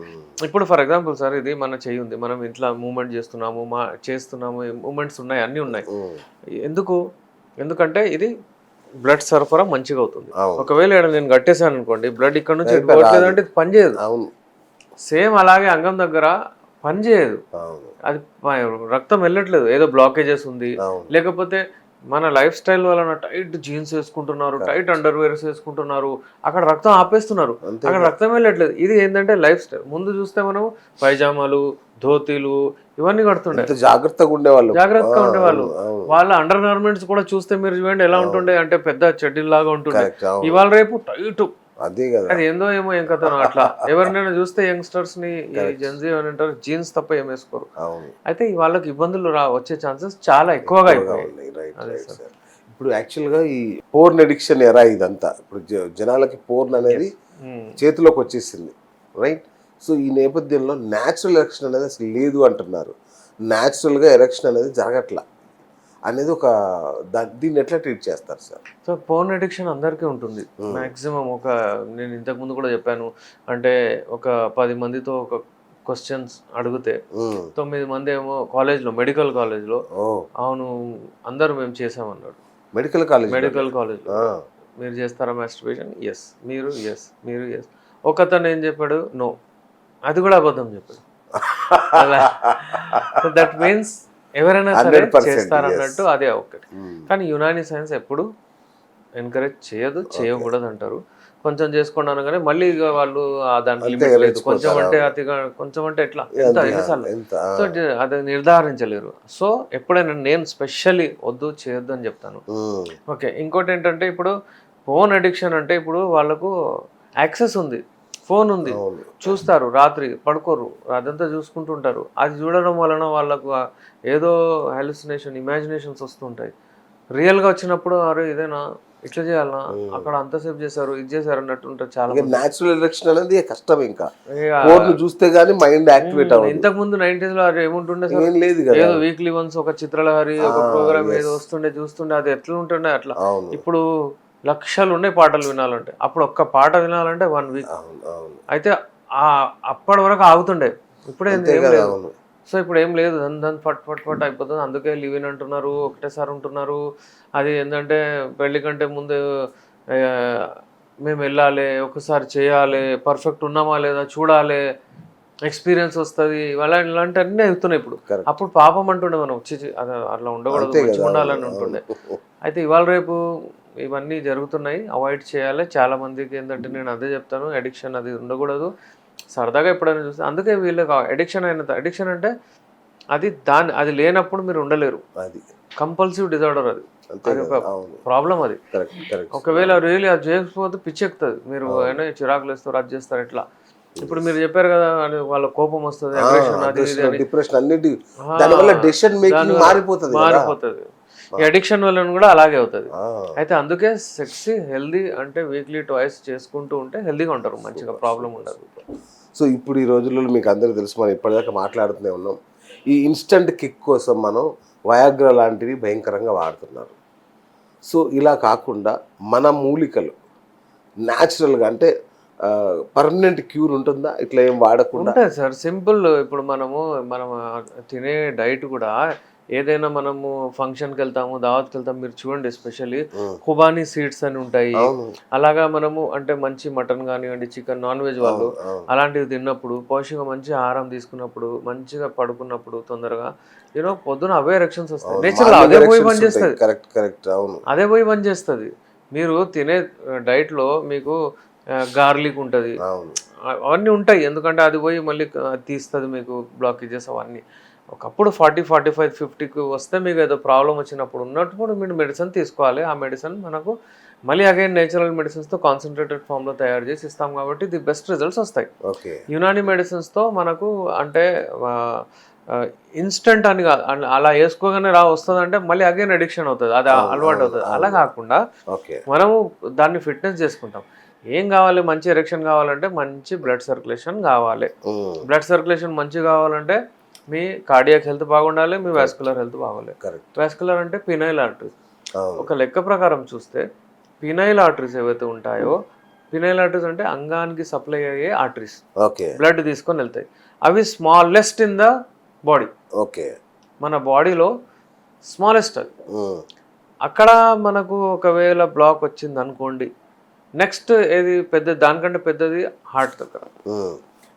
ఇప్పుడు ఫర్ ఎగ్జాంపుల్ సార్, ఇది మన చెయ్యి ఉంది, మనం ఇంట్లో మూమెంట్ చేస్తున్నాము, మూమెంట్స్ ఉన్నాయి, అన్నీ ఉన్నాయి. ఎందుకంటే ఇది బ్లడ్ సరఫరా మంచిగా అవుతుంది. ఒకవేళ నేను కట్టేశాను అనుకోండి, బ్లడ్ ఇక్కడ నుంచి పోవట్లేదు అంటే ఇది పనిచేయదు. సేమ్ అలాగే అంగం దగ్గర పనిచేయదు, అది రక్తం వెళ్ళట్లేదు, ఏదో బ్లాకేజెస్ ఉంది. లేకపోతే మన లైఫ్ స్టైల్ వలన టైట్ జీన్స్ వేసుకుంటున్నారు, టైట్ అండర్వేర్స్ వేసుకుంటున్నారు, అక్కడ రక్తం ఆపేస్తున్నారు, అక్కడ రక్తం వెళ్ళట్లేదు. ఇది ఏంటంటే లైఫ్ స్టైల్. ముందు చూస్తే మనం పైజామాలు, ధోతీలు ఇవన్నీ కడుతుండే, జాగ్రత్తగా ఉండేవాళ్ళు. వాళ్ళ అండర్ గార్మెంట్స్ కూడా చూస్తే మీరు చూడండి ఎలా ఉంటుండే, అంటే పెద్ద చెడ్డీలాగా ఉంటుండే. ఇవాళ రేపు టైట్, అదే కదా, అది ఏందో ఏమో ఏం కథనో అట్లా. ఎవరినైనా చూస్తే యంగ్స్టర్స్ ని జెన్జీ అని అంటారు, జీన్స్ తప్ప ఏం వేసుకోరు. అయితే వాళ్ళకి ఇబ్బందులు వచ్చే ఛాన్సెస్ చాలా ఎక్కువగా అయిపోయాయి. ఇప్పుడు యాక్చువల్గా ఈ పోర్న్ అడిక్షన్ ఎరా ఇదంతా, ఇప్పుడు జనాలకి పోర్న్ అనేది చేతిలోకి వచ్చేసింది, రైట్? సో ఈ నేపథ్యంలో న్యాచురల్ ఎరెక్షన్ అనేది అసలు లేదు అంటున్నారు. న్యాచురల్గా ఎరెక్షన్ అనేది జరగట్లా అనేది ఒక దీన్ని ఎట్లా ట్రీట్ చేస్తారు సార్? సో పోర్న్ అడిక్షన్ అందరికీ ఉంటుంది మ్యాక్సిమం. నేను ఇంతకుముందు కూడా చెప్పాను, అంటే ఒక 10 మందితో ఒక క్వశ్చన్స్ అడిగితే 9 మంది ఏమో కాలేజ్లో, మెడికల్ కాలేజ్లో అవును అందరూ మేము చేసామన్నాడు. మెడికల్ కాలేజ్లో మీరు చేస్తారా మాస్టర్బేషన్? ఎస్. మీరు ఎస్. ఒకతను ఏం చెప్పాడు? నో. అది కూడా అబద్ధం చెప్పాడు. దట్ మీన్స్ ఎవరైనా సరే చేస్తారన్నట్టు అదే ఒకటి. కానీ యునాని సైన్స్ ఎప్పుడు ఎంకరేజ్ చేయదు, చేయకూడదు అంటారు. కొంచెం చేసుకోండి అనగానే మళ్ళీ వాళ్ళు దానికి లిమిట్ లేదు, కొంచెం అంటే అతిగా, కొంచెం అంటే ఎట్లా, ఎన్నిసార్లు, సో అది నిర్ధారించలేరు. సో ఎప్పుడైనా నేను స్పెషల్లీ వద్దు, చేయొద్దు అని చెప్తాను. ఓకే, ఇంకోటి ఏంటంటే ఇప్పుడు ఫోన్ అడిక్షన్ అంటే ఇప్పుడు వాళ్ళకు యాక్సెస్ ఉంది, ఫోన్ ఉంది, చూస్తారు, రాత్రి పడుకోరు, అదంతా చూసుకుంటుంటారు. అది చూడడం వలన వాళ్ళకు ఏదో హాలుసినేషన్, ఇమాజినేషన్స్ వస్తుంటాయి. రియల్గా వచ్చినప్పుడు అరే ఇదేనా, ఇట్లా చేయాలనా, అక్కడ అంతసేపు చేశారు, ఇది చేశారు అన్నట్టు ఉంటారు. చాలా న్యాచురల్ ఎరెక్షన్ అనేది కష్టం. ఇంకా చూస్తే గానీ మైండ్ యాక్టివేట్ అవ్వదు. ఇంతకు ముందు 90s లో ఏముంటుండే సార్, ఏదో వీక్లీ వన్స్ ఒక చిత్రలహరి, ఒక ప్రోగ్రామ్ ఏదో వస్తుండే, చూస్తుండే, అది ఎట్లా ఉంటుండే అట్లా. ఇప్పుడు లక్షలు ఉండే పాటలు వినాలంటే, అప్పుడు ఒక్క పాట వినాలంటే 1 week. అయితే అప్పటి వరకు ఆగుతుండే, ఇప్పుడే ఏం లేదు. సో ఇప్పుడు ఏం లేదు, దాని ఫట్ అయిపోతుంది. అందుకే లివ్ ఇన్ అంటున్నారు, ఒకటేసారి ఉంటున్నారు. అది ఏంటంటే పెళ్లి కంటే ముందు మేము వెళ్ళాలి, ఒకసారి చేయాలి, పర్ఫెక్ట్ ఉన్నామా లేదా చూడాలి, ఎక్స్పీరియన్స్ వస్తుంది, ఇలాంటి అన్నీ అవుతున్నాయి ఇప్పుడు. అప్పుడు పాపం అంటుండే మనం, వచ్చి అట్లా ఉండకూడదు, మంచిగా ఉండాలని ఉంటుండే. అయితే ఇవాళ రేపు ఇవన్నీ జరుగుతున్నాయి, అవాయిడ్ చేయాలి. చాలా మందికి ఏంటంటే నేను అదే చెప్తాను, అడిక్షన్ అది ఉండకూడదు. సరదాగా ఎప్పుడైనా చూస్తే, అందుకే వీళ్ళకి అడిక్షన్ అంటే అది లేనప్పుడు మీరు ఉండలేరు. అది కంపల్సివ్ డిజార్డర్, అది ఒక ప్రాబ్లం. అది ఒకవేళ రియల్లీ అది చేయకపోతే పిచ్చెక్కుతుంది, మీరు అయినా చిరాకులు వేస్తారు, అది చేస్తారు, ఎట్లా. ఇప్పుడు మీరు చెప్పారు కదా, వాళ్ళ కోపం వస్తుంది, మారిపోతుంది. ఈ అడిక్షన్ వల్ల కూడా అలాగే అవుతుంది. అయితే అందుకే సెక్సీ హెల్దీ అంటే వీక్లీ 2 చేసుకుంటూ ఉంటే హెల్దీగా ఉంటారు, మంచిగా ప్రాబ్లం ఉండదు. సో ఇప్పుడు ఈ రోజుల్లో మీకు అందరూ తెలుసు, మనం ఇప్పటిదాకా మాట్లాడుతూనే ఉన్నాం, ఈ ఇన్స్టంట్ కిక్ కోసం మనం వయాగ్రా లాంటివి భయంకరంగా వాడుతున్నారు. సో ఇలా కాకుండా మన మూలికలు న్యాచురల్గా, అంటే పర్మనెంట్ క్యూర్ ఉంటుందా ఇట్లా ఏం వాడకుండా? ఉంటుంది సార్, సింపుల్. ఇప్పుడు మనం తినే డైట్ కూడా ఏదైనా మనము ఫంక్షన్కి వెళ్తాము, దావత్కి వెళ్తాము, మీరు చూడండి ఎస్పెషల్లీ ఖుబానీ సీడ్స్ అని ఉంటాయి. అలాగా మనము అంటే మంచి మటన్ కానివ్వండి, చికెన్, నాన్ వెజ్ వాళ్ళు అలాంటివి తిన్నప్పుడు, పౌష్టిక మంచి ఆహారం తీసుకున్నప్పుడు, మంచిగా పడుకున్నప్పుడు తొందరగా పొద్దున అవే ఎరెక్షన్స్ వస్తాయి. నేచురల్ అదే పోయి పనిచేస్తుంది. అదే పోయి పనిచేస్తుంది. మీరు తినే డైట్లో మీకు గార్లిక్ ఉంటుంది, అవన్నీ ఉంటాయి, ఎందుకంటే అది పోయి మళ్ళీ తీస్తుంది మీకు బ్లాకేజెస్ అవన్నీ. ఒకప్పుడు 40, 45, 50కి వస్తే మీకు ఏదో ప్రాబ్లం వచ్చినప్పుడు ఉన్నప్పుడు మీరు మెడిసిన్ తీసుకోవాలి. ఆ మెడిసిన్ మనకు మళ్ళీ అగైన్ నేచురల్ మెడిసిన్స్తో కాన్సన్ట్రేటెడ్ ఫామ్లో తయారు చేసి ఇస్తాం కాబట్టి ది బెస్ట్ రిజల్ట్స్ వస్తాయి. యునాని మెడిసిన్స్తో మనకు అంటే ఇన్స్టంట్ అని కాదు, అలా వేసుకోగానే వస్తుంది మళ్ళీ అగైన్ అడిక్షన్ అవుతుంది, అది అలవాటు అవుతుంది. అలా కాకుండా ఓకే మనము దాన్ని ఫిట్నెస్ చేసుకుంటాం. ఏం కావాలి, మంచి ఎరెక్షన్ కావాలంటే మంచి బ్లడ్ సర్క్యులేషన్ కావాలి. బ్లడ్ సర్క్యులేషన్ మంచి కావాలంటే మీ కార్డియాక్ హెల్త్ బాగుండాలి, మీ వాస్కులర్ హెల్త్ బాగాలి. వాస్కులర్ అంటే పినైల్ ఆర్టరీస్. ఒక లెక్క ప్రకారం చూస్తే పినైల్ ఆర్టరీస్ ఏవైతే ఉంటాయో, పినైల్ ఆర్టరీస్ అంటే అంగానికి సప్లై అయ్యే ఆర్టరీస్, బ్లడ్ తీసుకొని వెళ్తాయి. అవి smallest in the body. Okay, మన బాడీలో స్మాలెస్ట్ అది. అక్కడ మనకు ఒకవేళ బ్లాక్ వచ్చింది అనుకోండి, నెక్స్ట్ ఏది పెద్ద, దానికంటే పెద్దది హార్ట్ దగ్గర.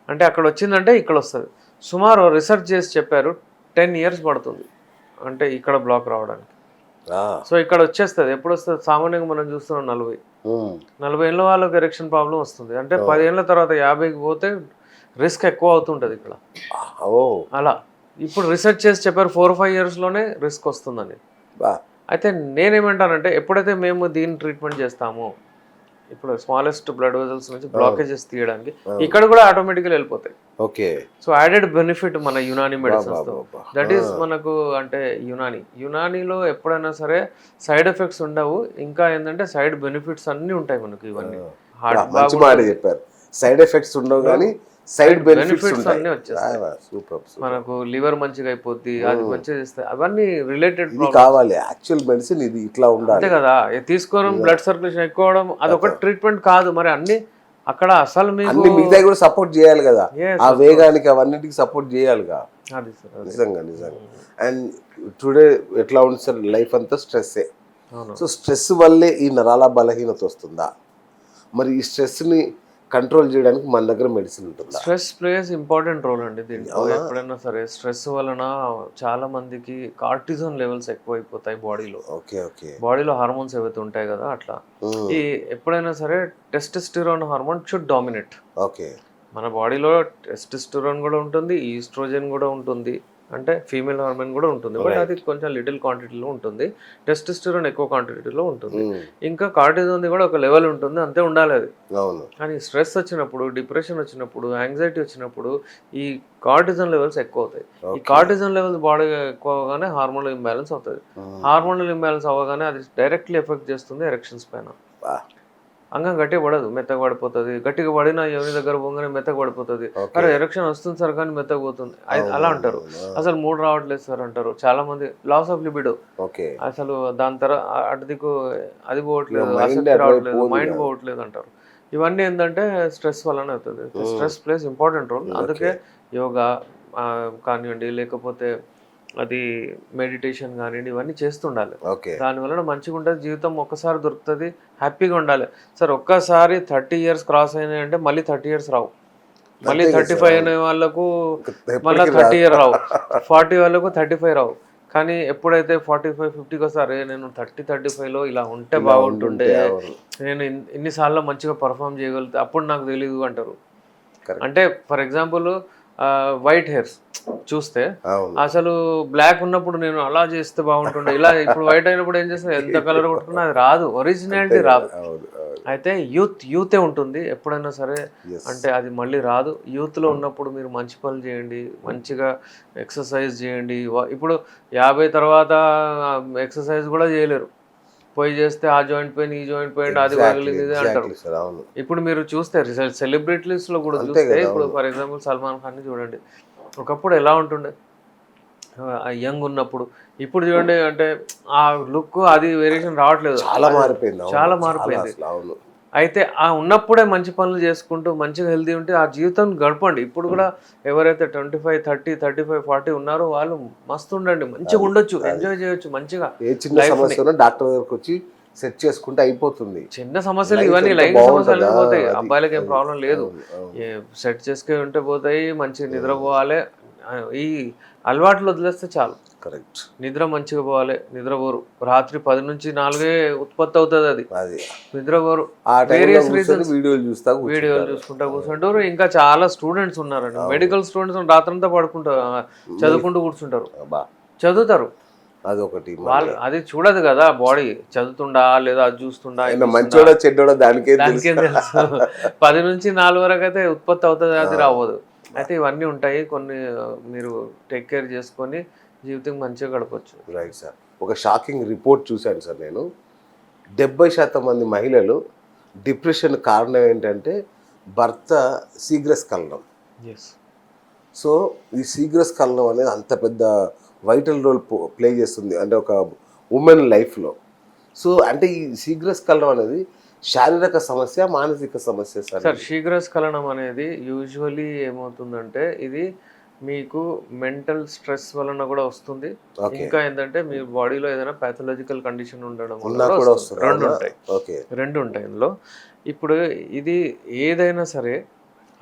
అంటే అక్కడ వచ్చిందంటే ఇక్కడ వస్తుంది. సుమారు రీసెర్చ్ చేసి చెప్పారు 10 years పడుతుంది అంటే ఇక్కడ బ్లాక్ రావడానికి. సో ఇక్కడ వచ్చేస్తుంది. ఎప్పుడు వస్తుంది? సామాన్యంగా మనం చూస్తున్నాం 40 ఏళ్ళ వాళ్ళకి ఎరెక్షన్ ప్రాబ్లం వస్తుంది. అంటే 10 ఏళ్ళ తర్వాత 50కి పోతే రిస్క్ ఎక్కువ అవుతుంటుంది ఇక్కడ. అలా ఇప్పుడు రీసెర్చ్ చేసి చెప్పారు 4-5 yearsలోనే రిస్క్ వస్తుందని. అయితే నేనేమంటానంటే, ఎప్పుడైతే మేము దీన్ని ట్రీట్మెంట్ చేస్తామో, ఇప్పుడు స్మాలెస్ట్ బ్లడ్ వెజల్స్ నుంచి బ్లాకేజెస్ తీయడానికి ఇక్కడ కూడా ఆటోమేటిక్గా వెళ్ళిపోతాయి. ఓకే, సో యాడెడ్ బెనిఫిట్ మన యునాని మెడిసిన్స్ తో. దట్ ఈస్ మనకు అంటే యునానీలో ఎప్పుడైనా సరే సైడ్ ఎఫెక్ట్స్ ఉండవు. ఇంకా ఏంటంటే సైడ్ బెనిఫిట్స్ అన్ని ఉంటాయి మనకు. ఇవన్నీ హార్ట్ చెప్పారు, సైడ్ ఎఫెక్ట్స్ ఉండవు కానీ సైడ్ బెనిఫిట్స్ అన్ని వచ్చేస్తాయి. మనకు లివర్ మంచిగా అయిపోద్ది, అది మంచిగా చేస్తాయి. అవన్నీ రిలేటెడ్ కావాలి. యాక్చువల్ మెడిసిన్ ఇది ఇట్లా ఉండాలి అంతే కదా. తీసుకోవడం, బ్లడ్ సర్క్యులేషన్ ఎక్కువడం అదొక ట్రీట్మెంట్ కాదు. మరి అన్ని అక్కడ అసలు మీకు మిగతా కూడా సపోర్ట్ చేయాలి కదా, ఆ వేగానికి అవన్నిటికి సపోర్ట్ చేయాలిగా. నిజంగా నిజంగా. అండ్ టుడే ఎట్లా ఉంది సార్, లైఫ్ అంతా స్ట్రెస్సే. సో స్ట్రెస్ వల్లే ఈ నరాల బలహీనత వస్తుందా? మరి ఈ స్ట్రెస్ని కంట్రోల్ చేయడానికి మన దగ్గర మెడిసిన్ ఉంటుంది. స్ట్రెస్ ప్లేస్ ఇంపార్టెంట్ రోల్ అండి దీంట్లో. ఎప్పుడైనా సరే స్ట్రెస్ వలన చాలా మందికి కార్టిజోన్ లెవెల్స్ ఎక్కువ అయిపోతాయి బాడీలో. బాడీలో హార్మోన్స్ ఏవైతే ఉంటాయి కదా, అట్లా ఈ ఎప్పుడైనా సరే టెస్టోస్టెరాన్ హార్మోన్ షుడ్ డామినేట్. మన బాడీలో టెస్టోస్టెరాన్ కూడా ఉంటుంది, ఈస్ట్రోజన్ కూడా ఉంటుంది, అంటే ఫీమేల్ హార్మోన్ కూడా ఉంటుంది. బట్ అది కొంచెం లిటిల్ క్వాంటిటీలో ఉంటుంది. టెస్టోస్టెరాన్ ఎక్కువ క్వాంటిటీలో ఉంటుంది. ఇంకా కార్టిజోన్ కూడా ఒక లెవెల్ ఉంటుంది, అంతే ఉండాలి అది. కానీ స్ట్రెస్ వచ్చినప్పుడు, డిప్రెషన్ వచ్చినప్పుడు, యాంగ్జైటీ వచ్చినప్పుడు ఈ కార్టిజోన్ లెవెల్స్ ఎక్కువ అవుతాయి. ఈ కార్టిజోన్ లెవెల్స్ బాడీ ఎక్కువ అవగానే హార్మోనల్ ఇంబ్యాలెన్స్ అవుతుంది. హార్మోనల్ ఇంబ్యాలెన్స్ అవ్వగానే అది డైరెక్ట్లీ ఎఫెక్ట్ చేస్తుంది ఎరెక్షన్స్ పైన. అంగం గట్టిగా పడదు, మెత్తగా పడిపోతుంది. గట్టిగా పడిన ఎవరి దగ్గర పోగానే మెత్తగా పడిపోతుంది. అరే ఎరెక్షన్ వస్తుంది సార్ కానీ మెత్తగా పోతుంది అలా అంటారు. అసలు మూడు రావట్లేదు సార్ అంటారు చాలా మంది. లాస్ ఆఫ్ లిబిడో, అసలు దాని తర్వాత అటు దిక్కు అది పోవట్లేదు, ఆసక్తి రావట్లేదు, మైండ్ పోవట్లేదు అంటారు. ఇవన్నీ ఏంటంటే స్ట్రెస్ వల్లనే అవుతుంది. Stress plays important role. అందుకే యోగా కానివ్వండి, లేకపోతే అది మెడిటేషన్ కానివ్వండి, ఇవన్నీ చేస్తుండాలి. దానివల్ల మంచిగా ఉంటుంది జీవితం. ఒక్కసారి దొరుకుతుంది, హ్యాపీగా ఉండాలి. సార్ ఒక్కసారి 30 years క్రాస్ అయినాయి అంటే మళ్ళీ 30 years రావు. మళ్ళీ 35 అనే వాళ్ళకు మళ్ళీ 30 years రావు. 40 వాళ్ళకు 35 రావు. కానీ ఎప్పుడైతే 45-50కి వస్తారే, నేను 30-35లో ఇలా ఉంటే బాగుంటుండే, నేను ఇన్నిసార్లు మంచిగా పర్ఫామ్ చేయగలిగితే అప్పుడు నాకు తెలియదు అంటారు. అంటే ఫర్ ఎగ్జాంపుల్ వైట్ హెయిర్స్ చూస్తే, అసలు బ్లాక్ ఉన్నప్పుడు నేను అలా చేస్తే బాగుంటుండే, ఇలా ఇప్పుడు వైట్ అయినప్పుడు ఏం చేస్తే ఎంత కలర్ కొట్టుకున్నా అది రాదు, ఒరిజినాలిటీ రాదు. అయితే యూతే ఉంటుంది ఎప్పుడైనా సరే, అంటే అది మళ్ళీ రాదు. యూత్లో ఉన్నప్పుడు మీరు మంచి పనులు చేయండి, మంచిగా ఎక్సర్సైజ్ చేయండి. ఇప్పుడు 50 తర్వాత ఎక్సర్సైజ్ కూడా చేయలేరు. పోయి చేస్తే ఆ జాయింట్ పెయిన్, ఈ జాయింట్ పెయిన్, అది పగిలింది అంటారు. ఇప్పుడు మీరు చూస్తే సెలబ్రిటీస్ లో కూడా చూస్తే, ఇప్పుడు ఫర్ ఎగ్జాంపుల్ సల్మాన్ ఖాన్ ని చూడండి. ఒకప్పుడు ఎలా ఉంటుండే యంగ్ ఉన్నప్పుడు, ఇప్పుడు చూడండి అంటే ఆ లుక్ అది వేరియేషన్ రావట్లేదు, చాలా మారిపోయింది. అయితే ఆ ఉన్నప్పుడే మంచి పనులు చేసుకుంటూ మంచిగా హెల్తీ ఉంటే ఆ జీవితం గడపండి. ఇప్పుడు కూడా ఎవరైతే 25, 30, 35, 40 ఉన్నారో వాళ్ళు మస్తు ఉండండి, మంచిగా ఉండొచ్చు, ఎంజాయ్ చేయొచ్చు మంచిగా. డాక్టర్ దగ్గరకు వచ్చి సెట్ చేసుకుంటే అయిపోతుంది. చిన్న సమస్యలు ఇవన్నీ లైంగిక సమస్యలు పోతాయి. అబ్బాయిలకి ఏం ప్రాబ్లం లేదు, సెట్ చేసుకుని ఉంటే పోతాయి. మంచిగా నిద్రపోవాలి. ఈ అలవాట్లు వదిలేస్తే చాలు. కరెక్ట్. నిద్ర మంచిగా పోవాలి. నిద్రపోరు. రాత్రి 10 నుంచి 4 ఉత్పత్తి అవుతుంది, అది నిద్రపోరు. వేరియస్ రీజన్స్, వీడియోలు చూసుకుంటా కూర్చుంటారు. ఇంకా చాలా స్టూడెంట్స్ ఉన్నారండి, మెడికల్ స్టూడెంట్స్ రాత్రంతా చదువుకుంటూ కూర్చుంటారు, చదువుతారు. అదొకటి వాళ్ళు అది చూడదు కదా, బాడీ చదువుతుండా లేదా అది చూస్తుండా, మంచోడా చెడ్డోడా దానికేం తెలుసు. 10 నుంచి 4 వరకు అయితే ఉత్పత్తి అవుతుంది, అది రావదు. అయితే ఇవన్నీ ఉంటాయి కొన్ని మీరు టేక్ కేర్ చేసుకొని జీవితం మంచిగా గడపచ్చు. Right sir. ఒక షాకింగ్ రిపోర్ట్ చూశాను సార్ నేను. 70% మంది మహిళలు డిప్రెషన్ కారణం ఏంటంటే భర్త శీఘ్రస్ఖలనం. ఎస్. సో ఈ శీఘ్రస్ఖలనం అనేది అంత పెద్ద వైటల్ రోల్ ప్లే చేస్తుంది అంటే ఒక ఉమెన్ లైఫ్లో. సో అంటే ఈ శీఘ్రస్ఖలనం అనేది శారీరక సమస్య, మానసిక సమస్య సార్. సార్ శీఘ్రస్ఖలనం అనేది యూజువల్లీ ఏమవుతుందంటే ఇది మీకు మెంటల్ స్ట్రెస్ వలన కూడా వస్తుంది. ఇంకా ఏంటంటే మీ బాడీలో ఏదైనా ప్యాథలాజికల్ కండిషన్ ఉండడం వల్ల కూడా వస్తుంది. రెండు ఉంటాయి ఇందులో. ఇప్పుడు ఇది ఏదైనా సరే,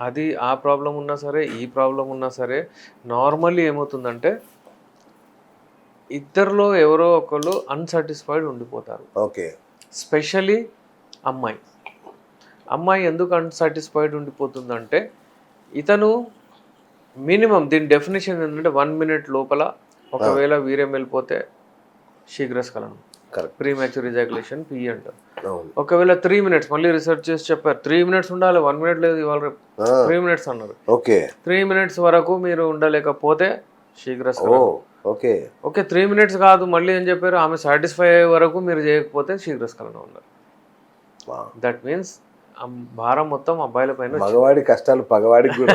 అది ఆ ప్రాబ్లం ఉన్నా సరే, ఈ ప్రాబ్లం ఉన్నా సరే, నార్మల్లీ ఏమవుతుందంటే ఇద్దరిలో ఎవరో ఒకళ్ళు అన్సాటిస్ఫైడ్ ఉండిపోతారు. ఓకే. స్పెషలీ అమ్మాయి ఎందుకు అన్సాటిస్ఫైడ్ ఉండిపోతుందంటే ఇతను మినిమం దీని డెఫినేషన్ ఏంటంటే 1 minute లోపల ఒకవేళ వీర్యం వెళ్ళిపోతే శీఘ్రస్ఖలనం, ప్రీమెచ్యూర్ ఎజాక్యులేషన్, పి అంటారు. ఒకవేళ 3 minutes, మళ్ళీ రీసెర్చ్ చేసి చెప్పారు 3 minutes ఉండాలి, 1 minute లేదు, ఇవాళ 3 minutes అన్నారు. ఓకే. 3 minutes వరకు మీరు ఉండలేకపోతే శీఘ్రస్ఖలనం. ఓకే. 3 minutes కాదు, మళ్ళీ ఏం చెప్పారు, ఆమె సాటిస్ఫై అయ్యే వరకు మీరు చేయకపోతే శీఘ్రస్ఖలనం ఉన్నారు. దట్ మీన్స్ భారం మొత్తం అబ్బాయిల పైన. మగవాడి కష్టాలు పగవాడికి కూడా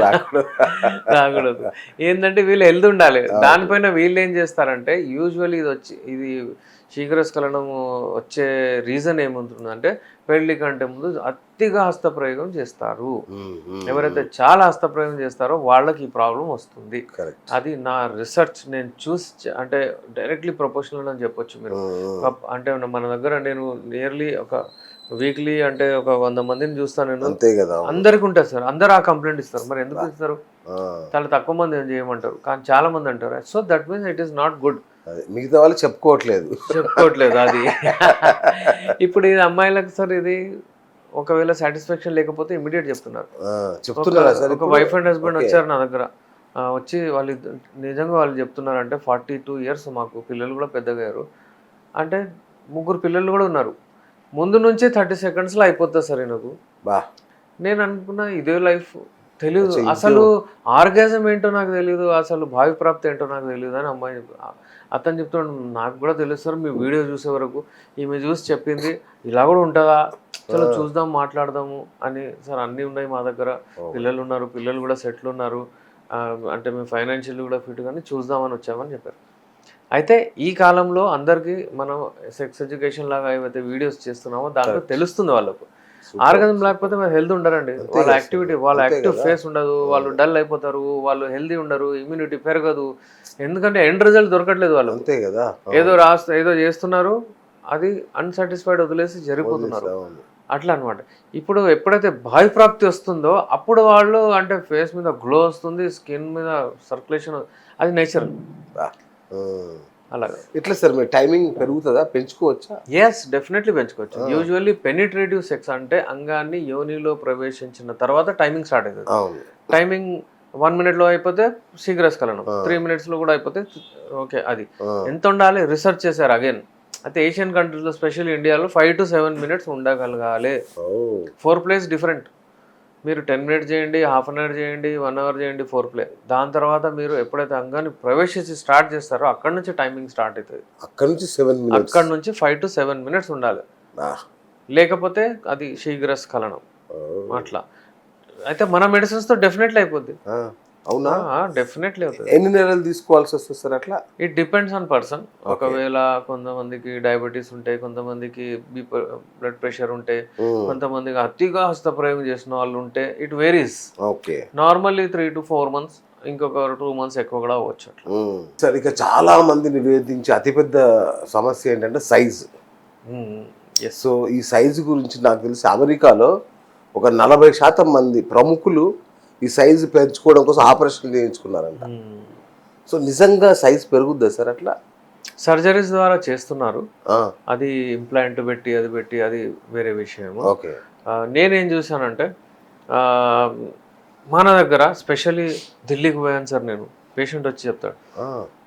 రాకూడదు. ఏంటంటే వీళ్ళు హెల్త్ ఉండాలి. దానిపైన వీళ్ళు ఏం చేస్తారంటే యూజువల్లీ ఇది శీఘ్రస్ఖలనం వచ్చే రీజన్ ఏముంటుందంటే పెళ్లి కంటే ముందు అతిగా హస్తప్రయోగం చేస్తారు. ఎవరైతే చాలా హస్తప్రయోగం చేస్తారో వాళ్ళకి ఈ ప్రాబ్లం వస్తుంది. అది నా రీసెర్చ్ నేను చూసి అంటే డైరెక్ట్లీ ప్రొపోర్షనల్ అని చెప్పొచ్చు మీరు. అంటే మన దగ్గర నేను నియర్లీ ఒక వీక్లీ అంటే ఒక 100 మందిని చూస్తాను నేను. అంతే కదా. అందరికి ఉంటుంది సార్, అందరు ఆ కంప్లైంట్ ఇస్తారు. మరి ఎందుకు ఇస్తారు? చాలా తక్కువ మంది ఏం చేయమంటారు, కానీ చాలా మంది అంటారు. So that means it is not good. మిగతా వాళ్ళు చెప్పుకోవట్లేదు అది. ఇప్పుడు ఇది అమ్మాయిలకు సార్, ఇది ఒకవేళ సాటిస్ఫాక్షన్ లేకపోతే ఇమీడియట్ చెప్తున్నారు. ఒక వైఫ్ అండ్ హస్బెండ్ వచ్చారు నా దగ్గర, వచ్చి వాళ్ళు నిజంగా వాళ్ళు చెప్తున్నారంటే 42 years మాకు పిల్లలు కూడా పెద్దగారు, అంటే 3 పిల్లలు కూడా ఉన్నారు. ముందు నుంచి 30 secondsలో అయిపోతుంది సార్ నాకు. నేను అనుకున్నా ఇదే లైఫ్, తెలియదు అసలు ఆర్గాజం ఏంటో నాకు తెలియదు, అసలు భావి ప్రాప్తి ఏంటో నాకు తెలియదు అని అమ్మాయి. అతను చెప్తాడు నాకు కూడా తెలుసు సార్, మీ వీడియో చూసే వరకు ఈమె చూసి చెప్పింది ఇలా కూడా ఉంటుందా, అసలు చూద్దాం మాట్లాడదాము అని. సార్ అన్నీ ఉన్నాయి మా దగ్గర, పిల్లలు ఉన్నారు, పిల్లలు కూడా సెటిల్ ఉన్నారు, అంటే మేము ఫైనాన్షియల్ కూడా ఫిట్ కానీ చూద్దామని వచ్చామని చెప్పారు. అయితే ఈ కాలంలో అందరికీ మనం సెక్స్ ఎడ్యుకేషన్ లాగా ఏవైతే వీడియోస్ చేస్తున్నామో దాంట్లో తెలుస్తుంది వాళ్ళకు. ఆర్గానిజం లేకపోతే మరి హెల్త్ ఉండరండి. వాళ్ళ యాక్టివిటీ, వాళ్ళ యాక్టివ్ ఫేస్ ఉండదు, వాళ్ళు డల్ అయిపోతారు, వాళ్ళు హెల్తీ ఉండరు, ఇమ్యూనిటీ పెరగదు. ఎందుకంటే ఎండ్ రిజల్ట్ దొరకట్లేదు వాళ్ళు. అంతే కదా. ఏదో చేస్తున్నారు, అది అన్సాటిస్ఫైడ్ వదిలేసి జరిగిపోతున్నారు. అట్లా అనమాట. ఇప్పుడు ఎప్పుడైతే భావి ప్రాప్తి వస్తుందో అప్పుడు వాళ్ళు అంటే ఫేస్ మీద గ్లో వస్తుంది, స్కిన్ మీద సర్క్యులేషన్, అది నేచర్. అలాగే ఇట్లా సార్ మీరు టైమింగ్ పెరుగుతుందా, పెంచుకోవచ్చా? ఎస్, డెఫినెట్లీ పెంచుకోవచ్చు. యూజువల్లీ పెనిట్రేటివ్ సెక్స్ అంటే అంగాన్ని యోనిలో ప్రవేశించిన తర్వాత టైమింగ్ స్టార్ట్ అవుతుంది. టైమింగ్ 1 minute అయిపోతే శీఘ్రస్ఖలనం, 3 minutes కూడా అయిపోతే ఓకే. అది ఎంత ఉండాలి రీసెర్చ్ చేశారు అగైన్. అయితే ఏషియన్ కంట్రీస్లో స్పెషల్ ఇండియాలో 5 to 7 minutes ఉండగలగాలి. 4 plays different. మీరు 10 minutes చేయండి, హాఫ్ అన్ అవర్ చేయండి, 1 hour చేయండి, 4 play. దాని తర్వాత మీరు ఎప్పుడైతే అంగాన్ని ప్రవేశించి స్టార్ట్ చేస్తారో అక్కడ నుంచి టైమింగ్ స్టార్ట్ అవుతుంది. అక్కడ నుంచి 7 minutes, అక్కడ నుంచి 5 to 7 minutes ఉండాలి, లేకపోతే అది శీఘ్రస్ఖలనం. అట్లా అయితే మన మెడిసిన్స్తో డెఫినెట్లీ అయిపోద్ది. అవునా? డెఫినెట్లీ అవుతుంది. ఎన్ని నెలలు తీసుకోవాల్సి వస్తుంది సార్ అట్లా? It depends on person. ఒకవేళ కొంతమందికి డయాబెటీస్ ఉంటాయి, కొంతమందికి బ్లడ్ ప్రెషర్ ఉంటే, కొంతమందికి అతిగా హస్తప్రయోగం చేసిన వాళ్ళు ఉంటే, it varies. Okay. Normally 3 to 4 months, ఇంకొక 2 months ఎక్కువ కూడా అవ్వచ్చు. సార్ ఇక చాలా మంది నివేదించే అతిపెద్ద సమస్య ఏంటంటే సైజ్. సో ఈ సైజు గురించి నాకు తెలిసి అమెరికాలో ఒక 40% మంది ప్రముఖులు ఈ సైజు పెంచుకోవడం కోసం ఆపరేషన్ చేయించుకున్నారంట. సో నిజంగా సైజ్ పెరుగుద్దా సార్ అట్లా? సర్జరీస్ ద్వారా చేస్తున్నారు, అది ఇంప్లాంట్ పెట్టి అది వేరే విషయం. ఓకే. నేనేం చూసానంటే మన దగ్గర స్పెషల్లీ ఢిల్లీకి పోయాను సార్ నేను. పేషెంట్ వచ్చి చెప్తాడు,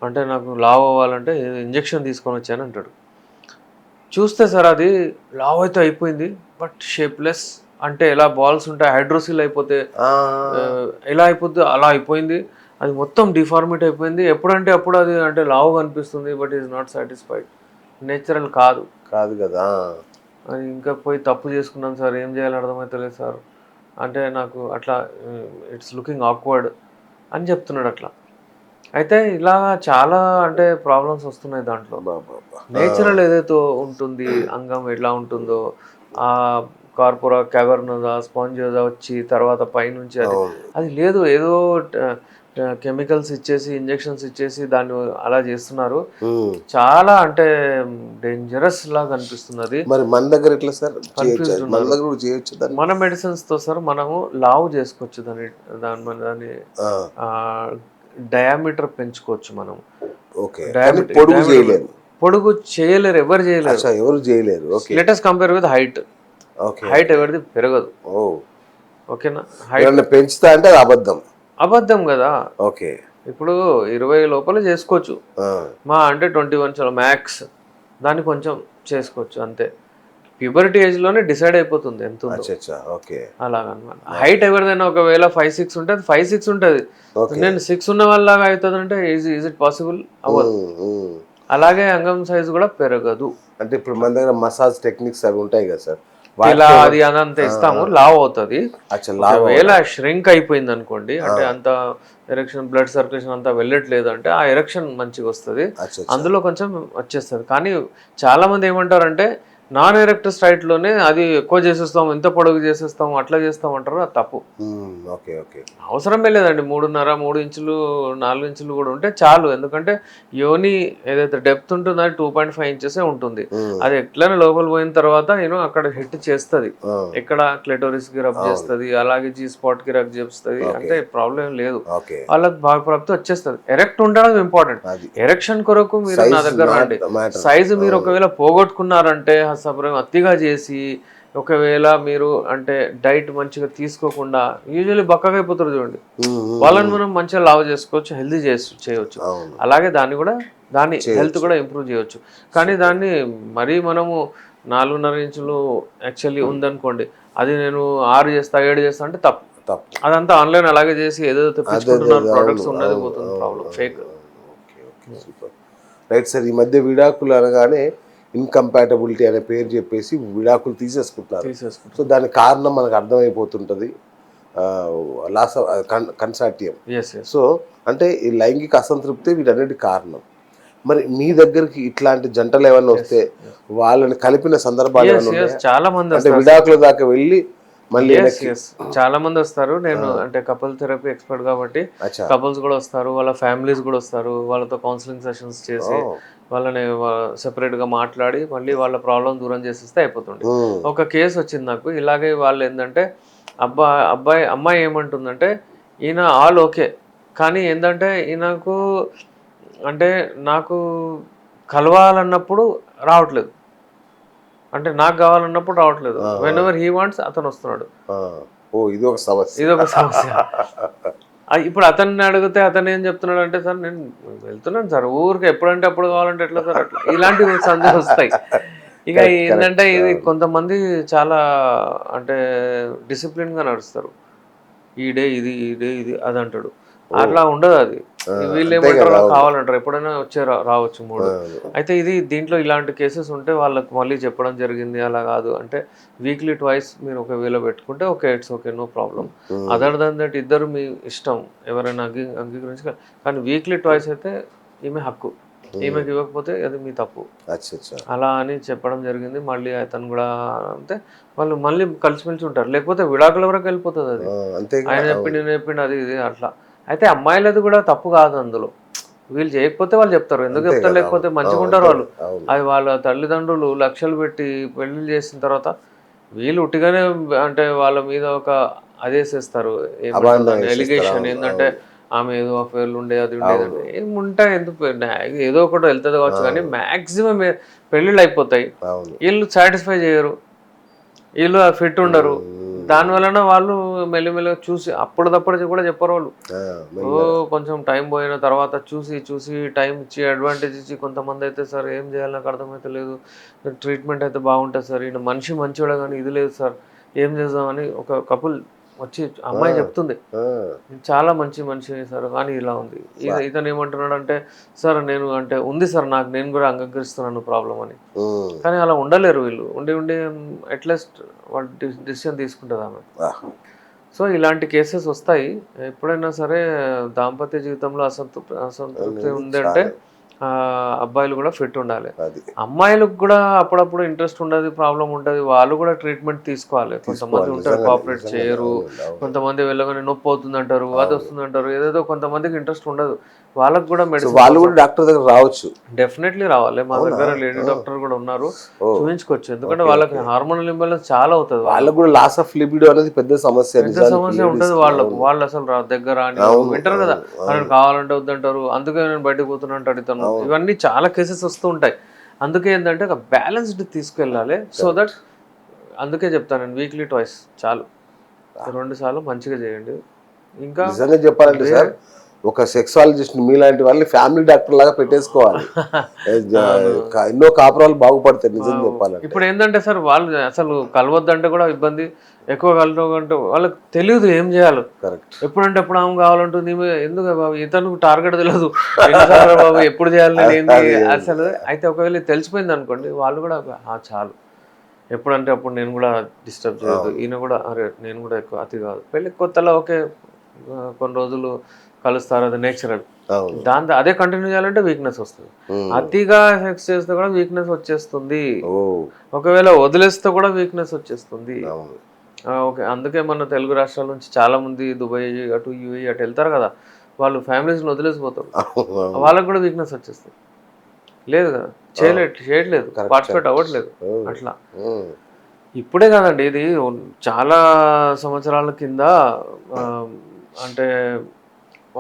అంటే నాకు లావ్ అవ్వాలంటే ఇంజెక్షన్ తీసుకొని వచ్చాను అంటాడు. చూస్తే సార్ అది లావ్ అయితే అయిపోయింది, బట్ షేప్లెస్, అంటే ఎలా బాల్స్ ఉంటాయి హైడ్రోసిల్ అయిపోతే ఎలా అయిపోద్ది అలా అయిపోయింది, అది మొత్తం డిఫార్మిట్ అయిపోయింది. ఎప్పుడంటే అప్పుడు అది అంటే లావు కనిపిస్తుంది, but is not satisfied, natural కాదు కాదు కదా. అది ఇంకా పోయి తప్పు చేసుకున్నాను సార్, ఏం చేయాలో అర్థమవుతలేదు సార్ అంటే నాకు అట్లా ఇట్స్ లుకింగ్ ఆక్వర్డ్ అని చెప్తున్నాడు అట్లా. అయితే ఇలా చాలా అంటే ప్రాబ్లమ్స్ వస్తున్నాయి దాంట్లో. నేచురల్ ఏదైతే ఉంటుంది అంగం ఎట్లా ఉంటుందో ఆ కార్పొరా క్యావర్నోదా స్పాంజియోదా వచ్చి తర్వాత పైనుంచి అది లేదు, ఏదో కెమికల్స్ ఇచ్చేసి ఇంజెక్షన్స్ ఇచ్చేసి దాన్ని అలా చేస్తున్నారు. చాలా అంటే డేంజరస్ లాగా అనిపిస్తుంది అది. మరి మన దగ్గర ఎట్లా సార్? కన్ఫ్యూజ్డ్ మన దగ్గర కూడా చేయొచ్చు దాన్ని. మన మెడిసిన్స్ తో సార్ మనము లావు చేసుకోవచ్చు దాన్ని డయామీటర్ పెంచుకోవచ్చు మనం. ఓకే, పొడుగు చేయలేము. పొడుగు చేయలేరు, ఎవరు చేయలేరు, ఎవరు చేయలేరు. Okay, let us compare with height. Height ఎవరిది పెరగదు. ఓకేనా, హైట్ పెంచుతా అంటే అది అబద్ధం. అబద్ధం కదా. ఓకే, ఇప్పుడు 20 లోపల చేసుకోవచ్చు, మా అంటే 21 చాలా మ్యాక్స్, దాన్ని కొంచెం చేసుకోవచ్చు అంతే. ప్యూబరిటీ ఏజ్ లోనే డిసైడ్ అయిపోతుంది ఎంత ఉందో. అలాగనమాట. హైట్ ఎవరిదైనా ఒకవేళ 5'6" ఉంటుంది, అది 5'6" ఉంటుంది. నేను 6 ఉన్న వాళ్ళలాగా అవుతుంది అంటే ఈజ్ ఇట్ పాసిబుల్? అవ్వదు. అలాగే అంగం సైజు కూడా పెరగదు. అంటే ఇప్పుడు మన దగ్గర మసాజ్ టెక్నిక్స్ అవి ఉంటాయి కదా సార్, ఇలా అది అదంతా ఇస్తాము, లావ్ అవుతుంది. ఒకవేళ ష్రింక్ అయిపోయింది అనుకోండి, అంటే అంత ఎరెక్షన్ బ్లడ్ సర్క్యులేషన్ అంతా వెళ్ళట్లేదు అంటే ఆ ఎరెక్షన్ మంచిగా వస్తుంది, అందులో కొంచెం వచ్చేస్తుంది. కానీ చాలా మంది ఏమంటారంటే నాన్ ఎరెక్ట్ స్ట్రైట్ లోనే అది ఎక్కువ చేసేస్తాం, ఎంత పొడుగు చేసేస్తాం, అట్లా చేస్తాం అంటారు. అది తప్పు. అవసరమే లేదండి. 3.5, 3 ఇంచులు 4 ఇంచులు కూడా ఉంటే చాలు. ఎందుకంటే యోని ఏదైతే డెప్త్ ఉంటుందో అది 2.5 ఇంచెస్ ఉంటుంది. అది ఎట్లనే లోపల పోయిన తర్వాత అక్కడ హిట్ చేస్తుంది, ఎక్కడ క్లెటోరిస్ కి రబ్ చేస్తుంది, అలాగే జీ స్పాట్ కి రబ్ చేస్తుంది. అంటే ప్రాబ్లం లేదు, వాళ్ళకి బాగా ప్రాప్తి వచ్చేస్తుంది. ఎరెక్ట్ ఉండడం ఇంపార్టెంట్. ఎరెక్షన్ కొరకు మీరు నా దగ్గర రండి. సైజు మీరు ఒకవేళ పోగొట్టుకున్నారంటే సపరం అతిగా చేసి ఒకవేళ మీరు అంటే డైట్ మంచిగా తీసుకోకుండా యూజువల్లీ బక్కగా అయిపోతారు చూడండి, వాళ్ళని మనం మంచిగా లావ్ చేసుకోవచ్చు, హెల్తీ చేయవచ్చు. అలాగే దాని హెల్త్ కూడా ఇంప్రూవ్ చేయవచ్చు. కానీ దాన్ని మరీ మనము 4.5 ఇంచులు యాక్చువల్లీ ఉందనుకోండి, అది నేను 6 చేస్తా 7 చేస్తా అంటే తప్పు. అదంతా ఆన్లైన్ అలాగే చేసి ఏదో తెప్పించుకుంటున్నారు, ప్రొడక్ట్స్ ఉన్నది పోతుంది, ప్రాబ్లం ఫేక్. రైట్ సార్, ఈ మధ్య విడాకులు అనగానే ఇన్కంపాటబిలిటీ అనే పేరు చెప్పేసి విడాకులు తీసేసుకుంటున్నారు. సో దానికి కారణం మనకు అర్థమైపోతుంటుంది, లాస్ ఆఫ్ కన్సార్టియం. సో అంటే ఈ లైంగిక అసంతృప్తి వీటన్నిటి కారణం. మరి మీ దగ్గరికి ఇట్లాంటి జంటలు ఏమైనా వస్తే వాళ్ళని కలిపిన సందర్భాలు చాలా మంది అంటే విడాకుల దాకా వెళ్ళి మళ్ళీ చాలా మంది వస్తారు. నేను అంటే కపుల్ థెరపీ ఎక్స్పర్ట్ కాబట్టి కపుల్స్ కూడా వస్తారు, వాళ్ళ ఫ్యామిలీస్ కూడా వస్తారు. వాళ్ళతో కౌన్సిలింగ్ సెషన్స్ చేసి వాళ్ళని సెపరేట్ గా మాట్లాడి మళ్ళీ వాళ్ళ ప్రాబ్లం దూరం చేసేస్తే అయిపోతుంది. ఒక కేసు వచ్చింది నాకు ఇలాగే. వాళ్ళు ఏంటంటే అమ్మాయి ఏమంటుందంటే ఈయన ఆల్ ఓకే, కానీ ఏంటంటే ఈయనకు అంటే నాకు కలవాలన్నప్పుడు రావట్లేదు, అంటే నాకు కావాలన్నప్పుడు రావట్లేదు. వెన్ ఎవర్ హీ వాంట్స్ అతను వస్తున్నాడు. ఇది ఒక సమస్య. ఇప్పుడు అతన్ని అడిగితే అతను ఏం చెప్తున్నాడు అంటే, సార్ నేను వెళ్తున్నాను సార్ ఊరికి, ఎప్పుడంటే అప్పుడు కావాలంటే ఎట్లా సార్, అట్లా ఇలాంటి సందేహాలు వస్తాయి. ఇక ఏంటంటే ఇది కొంతమంది చాలా అంటే డిసిప్లిన్ గా నడుస్తారు. ఈ డే ఇది అది అంటాడు, అట్లా ఉండదు. అది వీళ్ళు ఏమంటారో కావాలంటారు, ఎప్పుడైనా వచ్చే రావచ్చు మూడు. అయితే దీంట్లో ఇలాంటి కేసెస్ ఉంటే వాళ్ళకి మళ్ళీ చెప్పడం జరిగింది, అలా కాదు అంటే వీక్లీ ట్వైస్ మీరు ఒకవేళ పెట్టుకుంటే okay, it's okay, no problem. Other than that ఇద్దరు మీ ఇష్టం, ఎవరైనా అంగీకరించి, కానీ వీక్లీ ట్వైస్ అయితే ఈమె హక్కు, ఈమెకి ఇవ్వకపోతే అది మీ తప్పు, అలా అని చెప్పడం జరిగింది. మళ్ళీ అతను కూడా అంతే, వాళ్ళు మళ్ళీ కలిసిమెలిసి ఉంటారు. లేకపోతే విడాకుల వరకు వెళ్ళిపోతుంది అది. ఆయన చెప్పిండు నేను చెప్పిండు అది ఇది అట్లా. అయితే అమ్మాయిలది కూడా తప్పు కాదు అందులో, వీళ్ళు చేయకపోతే వాళ్ళు చెప్తారు, ఎందుకు చెప్తారు, లేకపోతే మంచిగా ఉంటారు వాళ్ళు. అది వాళ్ళ తల్లిదండ్రులు లక్షలు పెట్టి పెళ్లి చేసిన తర్వాత వీళ్ళు ఉట్టిగానే అంటే వాళ్ళ మీద ఒక అదేసేస్తారు ఎలిగేషన్, ఏంటంటే ఆమె ఏదో అఫేర్లు ఉండేది అది ఉండేది ఏముంటాయి, ఎందుకు ఏదో ఒకటి వెళ్తుంది కావచ్చు, కానీ మ్యాక్సిమం పెళ్ళిళ్ళు అయిపోతాయి, వీళ్ళు సాటిస్ఫై చేయరు, వీళ్ళు ఫిట్ ఉండరు. దాని వలన వాళ్ళు మెల్లిమెల్లిగా చూసి అప్పటిదప్పుడు కూడా చెప్పరు వాళ్ళు. కొంచెం టైం పోయిన తర్వాత చూసి టైం ఇచ్చి అడ్వాంటేజ్ ఇచ్చి, కొంతమంది అయితే సార్ ఏం చేయాలి నాకు అర్థమైతే లేదు, ట్రీట్మెంట్ అయితే బాగుంటుంది సార్, ఈయన మనిషి మంచివాడు కానీ ఇది లేదు సార్, ఏం చేద్దామని ఒక కపుల్ వచ్చి అమ్మాయి చెప్తుంది, చాలా మంచి మనిషి సార్ కానీ ఇలా ఉంది. ఇతను ఏమంటున్నాడు అంటే, సార్ నేను అంటే ఉంది సార్ నాకు, నేను కూడా అంగీకరిస్తున్నాను ప్రాబ్లం అని. కానీ అలా ఉండలేరు వీళ్ళు, ఉండి అట్లీస్ట్ వాళ్ళు డిసిషన్ తీసుకుంటుంది ఆమె. సో ఇలాంటి కేసెస్ వస్తాయి. ఎప్పుడైనా సరే దాంపత్య జీవితంలో అసంతృప్తి ఉందంటే అబ్బాయిలు కూడా ఫిట్ ఉండాలి. అమ్మాయిలకు కూడా అప్పుడప్పుడు ఇంట్రెస్ట్ ఉండదు, ప్రాబ్లం ఉంటుంది, వాళ్ళు కూడా ట్రీట్మెంట్ తీసుకోవాలి. కొంతమంది ఉంటారు కోఆపరేట్ చేయరు, కొంతమంది వెళ్ళగానే నొప్పి అవుతుంది అంటారు, అది వస్తుంది అంటారు, ఏదేదో కొంతమందికి ఇంట్రెస్ట్ ఉండదు, వాళ్ళకు కూడా మెడిసిన్, వాళ్ళు కూడా డాక్టర్ దగ్గర రావచ్చు, డెఫినెట్లీ రావాలి. మా దగ్గర లేడీ డాక్టర్ కూడా ఉన్నారు, చూపించుకోవచ్చు. ఎందుకంటే వాళ్ళకి హార్మోనల్ ఇంబాలెన్స్ చాలా అవుతుంది, వాళ్ళకు కూడా లాస్ ఆఫ్ లిబిడో అనేది పెద్ద సమస్య ఉంటుంది వాళ్ళకు. వాళ్ళు అసలు దగ్గర వింటారు కదా, వాళ్ళని కావాలంటే వద్దంటారు, అందుకే నేను బయటకు పోతున్నా అంటాడు ఇతను. ఇవన్నీ చాలా కేసెస్ వస్తూ ఉంటాయి. అందుకే ఏంటంటే ఒక బ్యాలెన్స్డ్ తీసుకెళ్ళాలి. సో దట్ అందుకే చెప్తాను నేను, వీక్లీ ట్వైస్ చాలు, 2 సార్లు మంచిగా చేయండి. ఇంకా నిజంగా చెప్పాలంటే సార్, ఒక సెక్సాలజిస్ట్ మీలాంటి వాళ్ళని ఫ్యామిలీ డాక్టర్ లాగా పెట్టేసుకోవాలి. ఎన్నో కాపురాలు బాగుపడతాయి నిజంగా చెప్పాలంటే. ఇప్పుడు ఏంటంటే సార్, వాళ్ళు అసలు కలవద్దంటే కూడా ఇబ్బంది, ఎక్కువ కలవకంటే వాళ్ళకి తెలియదు ఏం చేయాలి. ఎప్పుడంటే ఎప్పుడు ఆమె కావాలంటుంది, ఎందుకు బాబు ఇతను టార్గెట్ తెలియదు, బాబు ఎప్పుడు చేయాలి ఏంటి అసలు. అయితే ఒకవేళ తెలిసిపోయింది అనుకోండి, వాళ్ళు కూడా చాలు, ఎప్పుడంటే అప్పుడు నేను కూడా డిస్టర్బ్ చేయదు, ఈయన కూడా అరే నేను కూడా ఎక్కువ అతి కాదు. పెళ్ళి కొత్తలో ఓకే కొన్ని రోజులు కలుస్తారు, అది నేచురల్. అదే కంటిన్యూ చేయాలంటే వీక్నెస్ వస్తుంది. అతిగా సెక్స్ చేస్తే కూడా వీక్నెస్ వచ్చేస్తుంది, ఒకవేళ వదిలేస్తే కూడా వీక్నెస్ వచ్చేస్తుంది. ఓకే, అందుకే మన తెలుగు రాష్ట్రాల నుంచి చాలా మంది దుబాయ్ అటు యూఏ అటు వెళ్తారు కదా, వాళ్ళు ఫ్యామిలీస్ని వదిలేసిపోతారు, వాళ్ళకి కూడా వీక్నెస్ వచ్చేస్తుంది. లేదు కదా, చేయట్లేదు, పార్టిసిపేట్ అవ్వట్లేదు అట్లా. ఇప్పుడే కాదండి, ఇది చాలా సంవత్సరాల కింద అంటే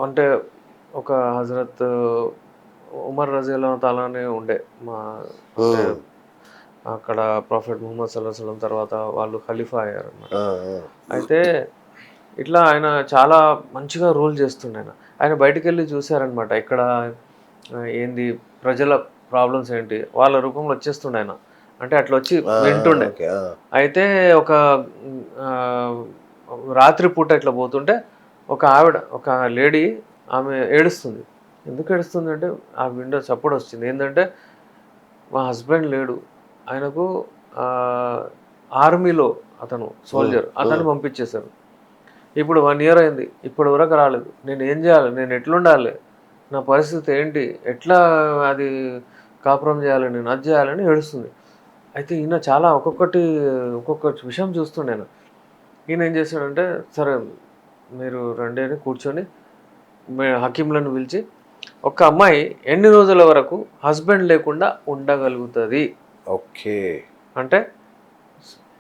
అంటే ఒక హజరత్ ఉమర్ రజియల్లాహు తాలా అని ఉండే, మా అంటే అక్కడ ప్రాఫెట్ ముహమ్మద్ సల్లల్లాహు అలైహి వసల్లం తర్వాత వాళ్ళు ఖలీఫా అయ్యారు అన్నమాట. అయితే ఇట్లా ఆయన చాలా మంచిగా రూల్ చేస్తుండే. ఆయన బయటికి వెళ్ళి చూశారనమాట, ఇక్కడ ఏంది ప్రజల ప్రాబ్లమ్స్ ఏంటి, వాళ్ళ రూపంలో వచ్చేస్తుండే ఆయన. అంటే అట్లా వచ్చి వింటుండే. అయితే ఒక రాత్రి పూట ఇట్లా పోతుంటే ఒక ఆవిడ, ఒక లేడీ, ఆమె ఏడుస్తుంది. ఎందుకు ఏడుస్తుంది అంటే ఆ విండో చప్పుడు వచ్చింది. ఏంటంటే మా హస్బెండ్ లేడు, ఆయనకు ఆర్మీలో అతను సోల్జర్, అతను పంపించేశారు. ఇప్పుడు 1 year అయింది, ఇప్పటి వరకు రాలేదు. నేను ఏం చేయాలి, నేను ఎట్లుండాలి, నా పరిస్థితి ఏంటి, ఎట్లా అది కాపురం చేయాలి, నేను అది చేయాలని ఏడుస్తుంది. అయితే ఈయన చాలా ఒక్కొక్క విషయం చూస్తుండేను. ఈయన ఏం చేశాడంటే, సరే మీరు రండి అని కూర్చొని హకీంలను పిలిచి, ఒక అమ్మాయి ఎన్ని రోజుల వరకు హస్బెండ్ లేకుండా ఉండగలుగుతుంది, ఓకే అంటే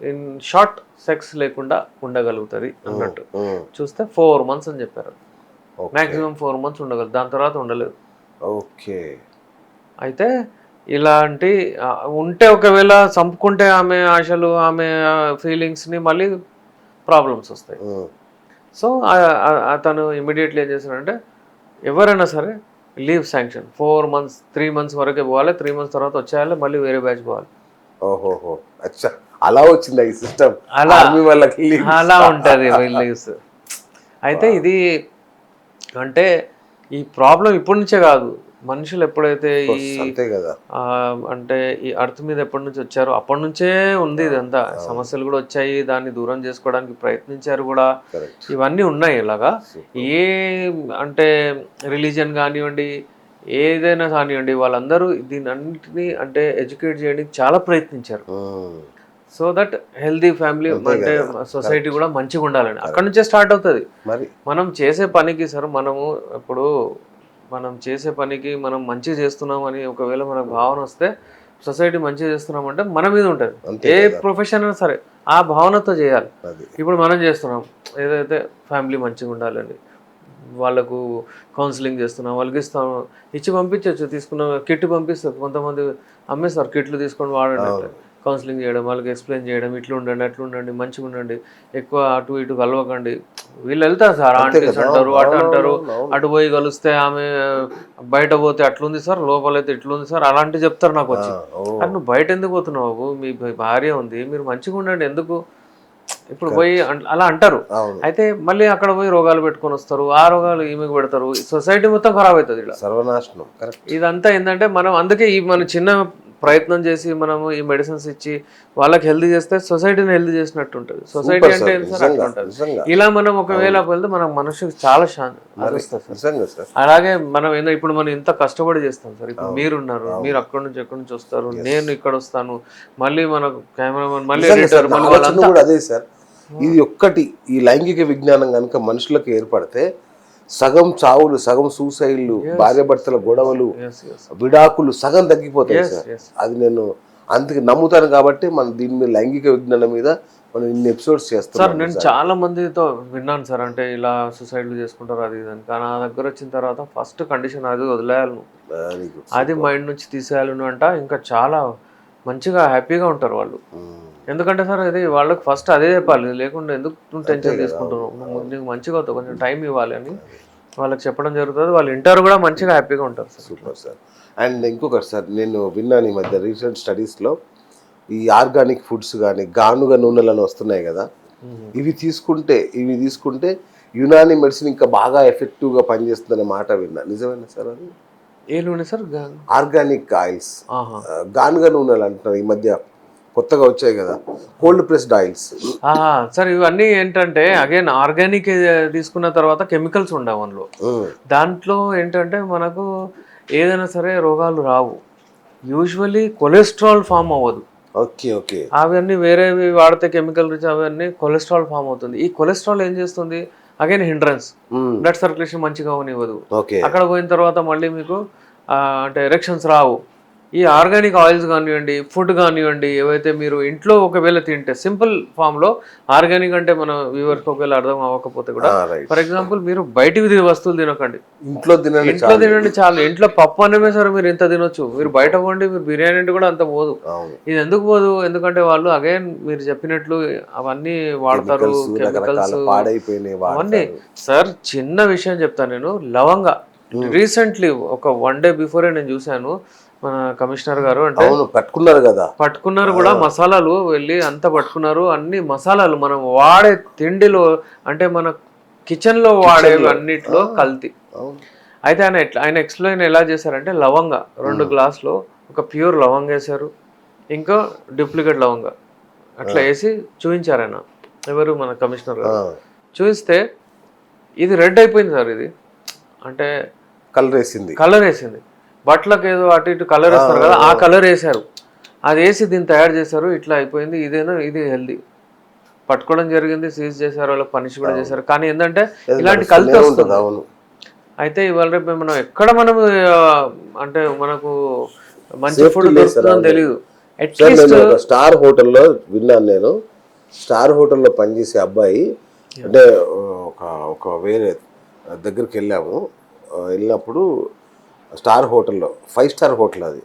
ఇన్ షార్ట్ సెక్స్ లేకుండా ఉండగలుగుతుంది అన్నట్టు చూస్తే 4 months అని చెప్పారు. మ్యాక్సిమం 4 months ఉండగలదు, దాని తర్వాత ఉండలేదు. ఓకే, అయితే ఇలాంటి ఉంటే ఒకవేళ చంపుకుంటే ఆమె ఆశలు, ఆమె ఫీలింగ్స్ని మళ్ళీ ప్రాబ్లమ్స్ వస్తాయి. సో అతను ఇమీడియట్లీ ఏం చేశాడంటే, ఎవరైనా సరే లీవ్ శాంక్షన్ 4 months 3 months వరకే పోవాలి, 3 months తర్వాత వచ్చేయాలి, మళ్ళీ వేరే బ్యాచ్ పోవాలి. ఓహోహో, అచ్చా అలా వచ్చింది ఈ సిస్టమ్, అలా ఉంటుంది లీవ్స్. అయితే ఇది అంటే ఈ ప్రాబ్లం ఇప్పటి నుంచే కాదు, మనుషులు ఎప్పుడైతే అంటే ఈ అర్త్ మీద ఎప్పటి నుంచి వచ్చారో అప్పటి నుంచే ఉంది ఇదంతా. సమస్యలు కూడా వచ్చాయి, దాన్ని దూరం చేసుకోవడానికి ప్రయత్నించారు కూడా, ఇవన్నీ ఉన్నాయి. ఇలాగా ఏ అంటే రిలీజియన్ కానివ్వండి, ఏదైనా కానివ్వండి, వాళ్ళందరూ దీని అన్నింటినీ అంటే ఎడ్యుకేట్ చేయడానికి చాలా ప్రయత్నించారు. సో దట్ హెల్దీ ఫ్యామిలీ అంటే సొసైటీ కూడా మంచిగా ఉండాలని అక్కడ నుంచే స్టార్ట్ అవుతుంది. మనం చేసే పనికి సార్, మనం చేసే పనికి మనం మంచిగా చేస్తున్నామని ఒకవేళ మనకు భావన వస్తే, సొసైటీ మంచిగా చేస్తున్నామంటే మన మీద ఉంటుంది. ఏ ప్రొఫెషన్ అయినా సరే ఆ భావనతో చేయాలి. ఇప్పుడు మనం చేస్తున్నాం ఏదైతే ఫ్యామిలీ మంచిగా ఉండాలని, వాళ్ళకు కౌన్సిలింగ్ చేస్తున్నాం, వాళ్ళకి ఇస్తాం, ఇచ్చి పంపించవచ్చు, తీసుకున్న కిట్ పంపిస్తారు, కొంతమంది అమ్మేస్తారు, కిట్లు తీసుకొని వాడండి, కౌన్సిలింగ్ చేయడం, వాళ్ళకి ఎక్స్ప్లెయిన్ చేయడం, ఇట్లా ఉండండి అట్లా ఉండండి, మంచిగా ఉండండి, ఎక్కువ అటు ఇటు కలవకండి. వీళ్ళు వెళ్తారు సార్, ఆంటీస్ అంటారు, అటు అంటారు, అటు పోయి కలిస్తే ఆమె బయట పోతే అట్లుంది సార్, లోపలైతే ఇట్లుంది సార్, అలాంటివి చెప్తారు నాకు వచ్చి. అది నువ్వు బయట ఎందుకు పోతున్నావు, మీ భార్య ఉంది, మీరు మంచిగా ఉండండి, ఎందుకు ఇప్పుడు పోయి అలా అంటారు. అవును. అయితే మళ్ళీ అక్కడ పోయి రోగాలు పెట్టుకొని వస్తారు, ఆ రోగాలు ఈమెకు పెడతారు, సొసైటీ మొత్తం ఖరాబ్ అవుతుంది ఇలా. సర్వనాశనం. కరెక్ట్. ఇదంతా ఏంటంటే మనం అందుకే ఈ మన చిన్న ప్రయత్నం చేసి మనము ఈ మెడిసిన్స్ ఇచ్చి వాళ్ళకి హెల్తీ చేస్తే సొసైటీని హెల్తీ చేసినట్టు ఉంటుంది. సొసైటీ అంటే ఏంటి సార్, అట్లా ఉంటుంది. ఇలా మనం ఒకవేళ వెళ్తే మన మనసుకు చాలా అనిపిస్తుంది సార్. అలాగే మనం ఏంటో ఇప్పుడు మనం ఇంత కష్టపడి చేస్తాం సార్. ఇప్పుడు మీరున్నారు, మీరు అక్కడి నుంచి వస్తారు, నేను ఇక్కడ వస్తాను, మళ్ళీ మనకు కెమెరామెన్, మళ్ళీ ఎడిటర్, మళ్ళీ ఆలోచన కూడా అదే సార్. ఇది ఒక్కటి, ఈ లైంగిక విజ్ఞానం కనుక మనుషులకు ఏర్పడితే సగం చావులు, సగం సూసైడ్లు, భార్యాభర్తల గొడవలు, విడాకులు సగం తగ్గిపోతాయి సార్. అది నేను అందుకే నమ్ముతాను కాబట్టి మనం దీని మీద లైంగిక విజ్ఞానం మీద మనం ఇన్ని ఎపిసోడ్స్ చేస్తాం సార్. నేను చాలా మందితో విన్నాను సార్, అంటే ఇలా సూసైడ్లు చేసుకుంటారు అది ఇది అని. కానీ నా దగ్గర వచ్చిన తర్వాత ఫస్ట్ కండిషన్ అది వదిలేయాలను, అది మైండ్ నుంచి తీసేయాలను అంట. ఇంకా చాలా మంచిగా హ్యాపీగా ఉంటారు వాళ్ళు. ఎందుకంటే సార్ అది వాళ్ళకి ఫస్ట్ అదే చెప్పాలి, లేకుండా ఎందుకు టెన్షన్ తీసుకుంటున్నావు, నీకు మంచిగా అవుతావు, కొంచెం టైం ఇవ్వాలి అని వాళ్ళకి చెప్పడం జరుగుతుంది. వాళ్ళు ఇంటర్ కూడా మంచిగా హ్యాపీగా ఉంటారు సార్. Super sir. అండ్ ఇంకొకటి సార్, నేను విన్నాను ఈ మధ్య రీసెంట్ స్టడీస్లో ఈ ఆర్గానిక్ ఫుడ్స్ కానీ గానుగ నూనెలను వస్తున్నాయి కదా, ఇవి తీసుకుంటే యునాని మెడిసిన్ ఇంకా బాగా ఎఫెక్టివ్గా పనిచేస్తుందనే మాట విన్నా. నిజమేనా సార్ అది? ఏ నూనె సార్? ఆర్గానిక్ ఆయిల్స్, గానుగ నూనెలు అంటున్నారు ఈ మధ్య కొత్తగా వచ్చాయి కదా, కోల్డ్ ప్రెస్డ్ ఆయిల్స్. సార్ ఇవన్నీ ఏంటంటే అగైన్ ఆర్గానిక్ తీసుకున్న తర్వాత కెమికల్స్ ఉండవు అందులో. దాంట్లో ఏంటంటే మనకు ఏదైనా సరే రోగాలు రావు, యూజువల్లీ కొలెస్ట్రాల్ ఫామ్ అవ్వదు. ఓకే. అవన్నీ వేరేవి వాడితే కెమికల్ రిచ్ అవన్నీ కొలెస్ట్రాల్ ఫామ్ అవుతుంది. ఈ కొలెస్ట్రాల్ ఏం చేస్తుంది, అగైన్ హిండ్రన్స్, బ్లడ్ సర్క్యులేషన్ మంచిగా అవనివ్వదు. అక్కడ పోయిన తర్వాత మళ్ళీ మీకు అంటే ఎరెక్షన్స్ రావు. ఈ ఆర్గానిక్ ఆయిల్స్ కానివ్వండి, ఫుడ్ కానివ్వండి, ఏవైతే మీరు ఇంట్లో ఒకవేళ తింటే సింపుల్ ఫామ్లో, ఆర్గానిక్ అంటే మన వ్యూవర్కి ఒకవేళ అర్థం అవ్వకపోతే కూడా, ఫర్ ఎగ్జాంపుల్ మీరు బయటికి వస్తువులు తినకండి, ఇంట్లో తినండి చాలు. ఇంట్లో పప్పు అన్నమే సరే మీరు ఇంత తినొచ్చు, మీరు బయట పోండి, మీరు బిర్యానీ అంటే కూడా అంత పోదు. ఇది ఎందుకు పోదు, ఎందుకంటే వాళ్ళు అగైన్ మీరు చెప్పినట్లు అవన్నీ వాడతారు, కెమికల్స్ అవన్నీ. సార్ చిన్న విషయం చెప్తాను నేను, లవంగా రీసెంట్లీ ఒక 1 day బిఫోరే నేను చూశాను, మన కమిషనర్ గారు అంటే పట్టుకున్నారు కూడా, మసాలాలు వెళ్ళి అంతా పట్టుకున్నారు. అన్ని మసాలాలు మనం వాడే తిండిలో అంటే మన కిచెన్ లో వాడే అన్నిట్లో కల్తీ. అయితే ఆయన ఎక్స్ప్లెయిన్ ఎలా చేశారంటే, లవంగా 2 గ్లాసులో ఒక ప్యూర్ లవంగా వేశారు, ఇంకా డూప్లికేట్ లవంగా అట్లా వేసి చూపించారు ఆయన. ఎవరు? మన కమిషనర్ గారు. చూపిస్తే ఇది రెడ్ అయిపోయింది సార్. ఇది అంటే కలర్ వేసింది. బట్టలకు ఏదో అటు ఇటు కలర్ వేస్తారు కదా, ఆ కలర్ వేసారు. అది వేసి దీన్ని తయారు చేశారు, ఇట్లా అయిపోయింది. ఇది హెల్దీ. పట్టుకోవడం జరిగింది, సీజ్ చేశారు, వాళ్ళకి పనిష్ కూడా చేశారు. కానీ ఏంటంటే ఇలాంటి కల్తీ వస్తుంది. అయితే ఇవాళ రేపు మనం ఎక్కడ మనము అంటే మనకు మంచి ఫుడ్ దొరుకుతుందని తెలియదు. అట్లీస్ట్ స్టార్ హోటల్లో విన్నాను నేను, స్టార్ హోటల్లో పనిచేసే అబ్బాయి అంటే ఒక వేరే దగ్గరికి వెళ్ళినప్పుడు స్టార్ హోటల్లో 5 స్టార్ హోటల్ అది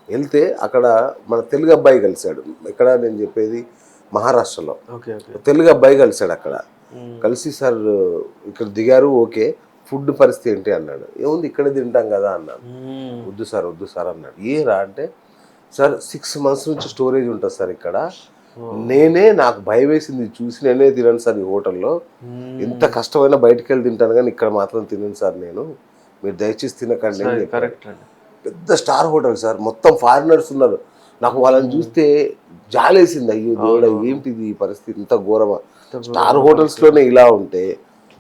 వెళ్తే అక్కడ మన తెలుగు అబ్బాయి కలిశాడు. ఎక్కడ నేను చెప్పేది మహారాష్ట్రలో. తెలుగు అబ్బాయి కలిశాడు అక్కడ. కలిసి సార్ ఇక్కడ దిగారు, ఓకే, ఫుడ్ పరిస్థితి ఏంటి అన్నాడు. ఏముంది ఇక్కడే తింటాం కదా అన్నాడు. వద్దు సార్ అన్నాడు. ఏరా అంటే, సార్ 6 months నుంచి స్టోరేజ్ ఉంటుంది సార్ ఇక్కడ, నాకు భయం వేసింది చూసి నేనే తినను సార్ ఈ హోటల్లో, ఎంత కష్టమైనా బయటకు వెళ్ళి తింటాను కానీ ఇక్కడ మాత్రం తినను సార్, మీరు దయచేసి తినకండి. పెద్ద స్టార్ హోటల్ సార్, మొత్తం ఫారినర్స్ ఉన్నారు. నాకు వాళ్ళని చూస్తే జాలేసింది, అయ్యో దేవుడా ఏంటిది ఈ పరిస్థితి, ఇంత ఘోరమా. స్టార్ హోటల్స్లోనే ఇలా ఉంటే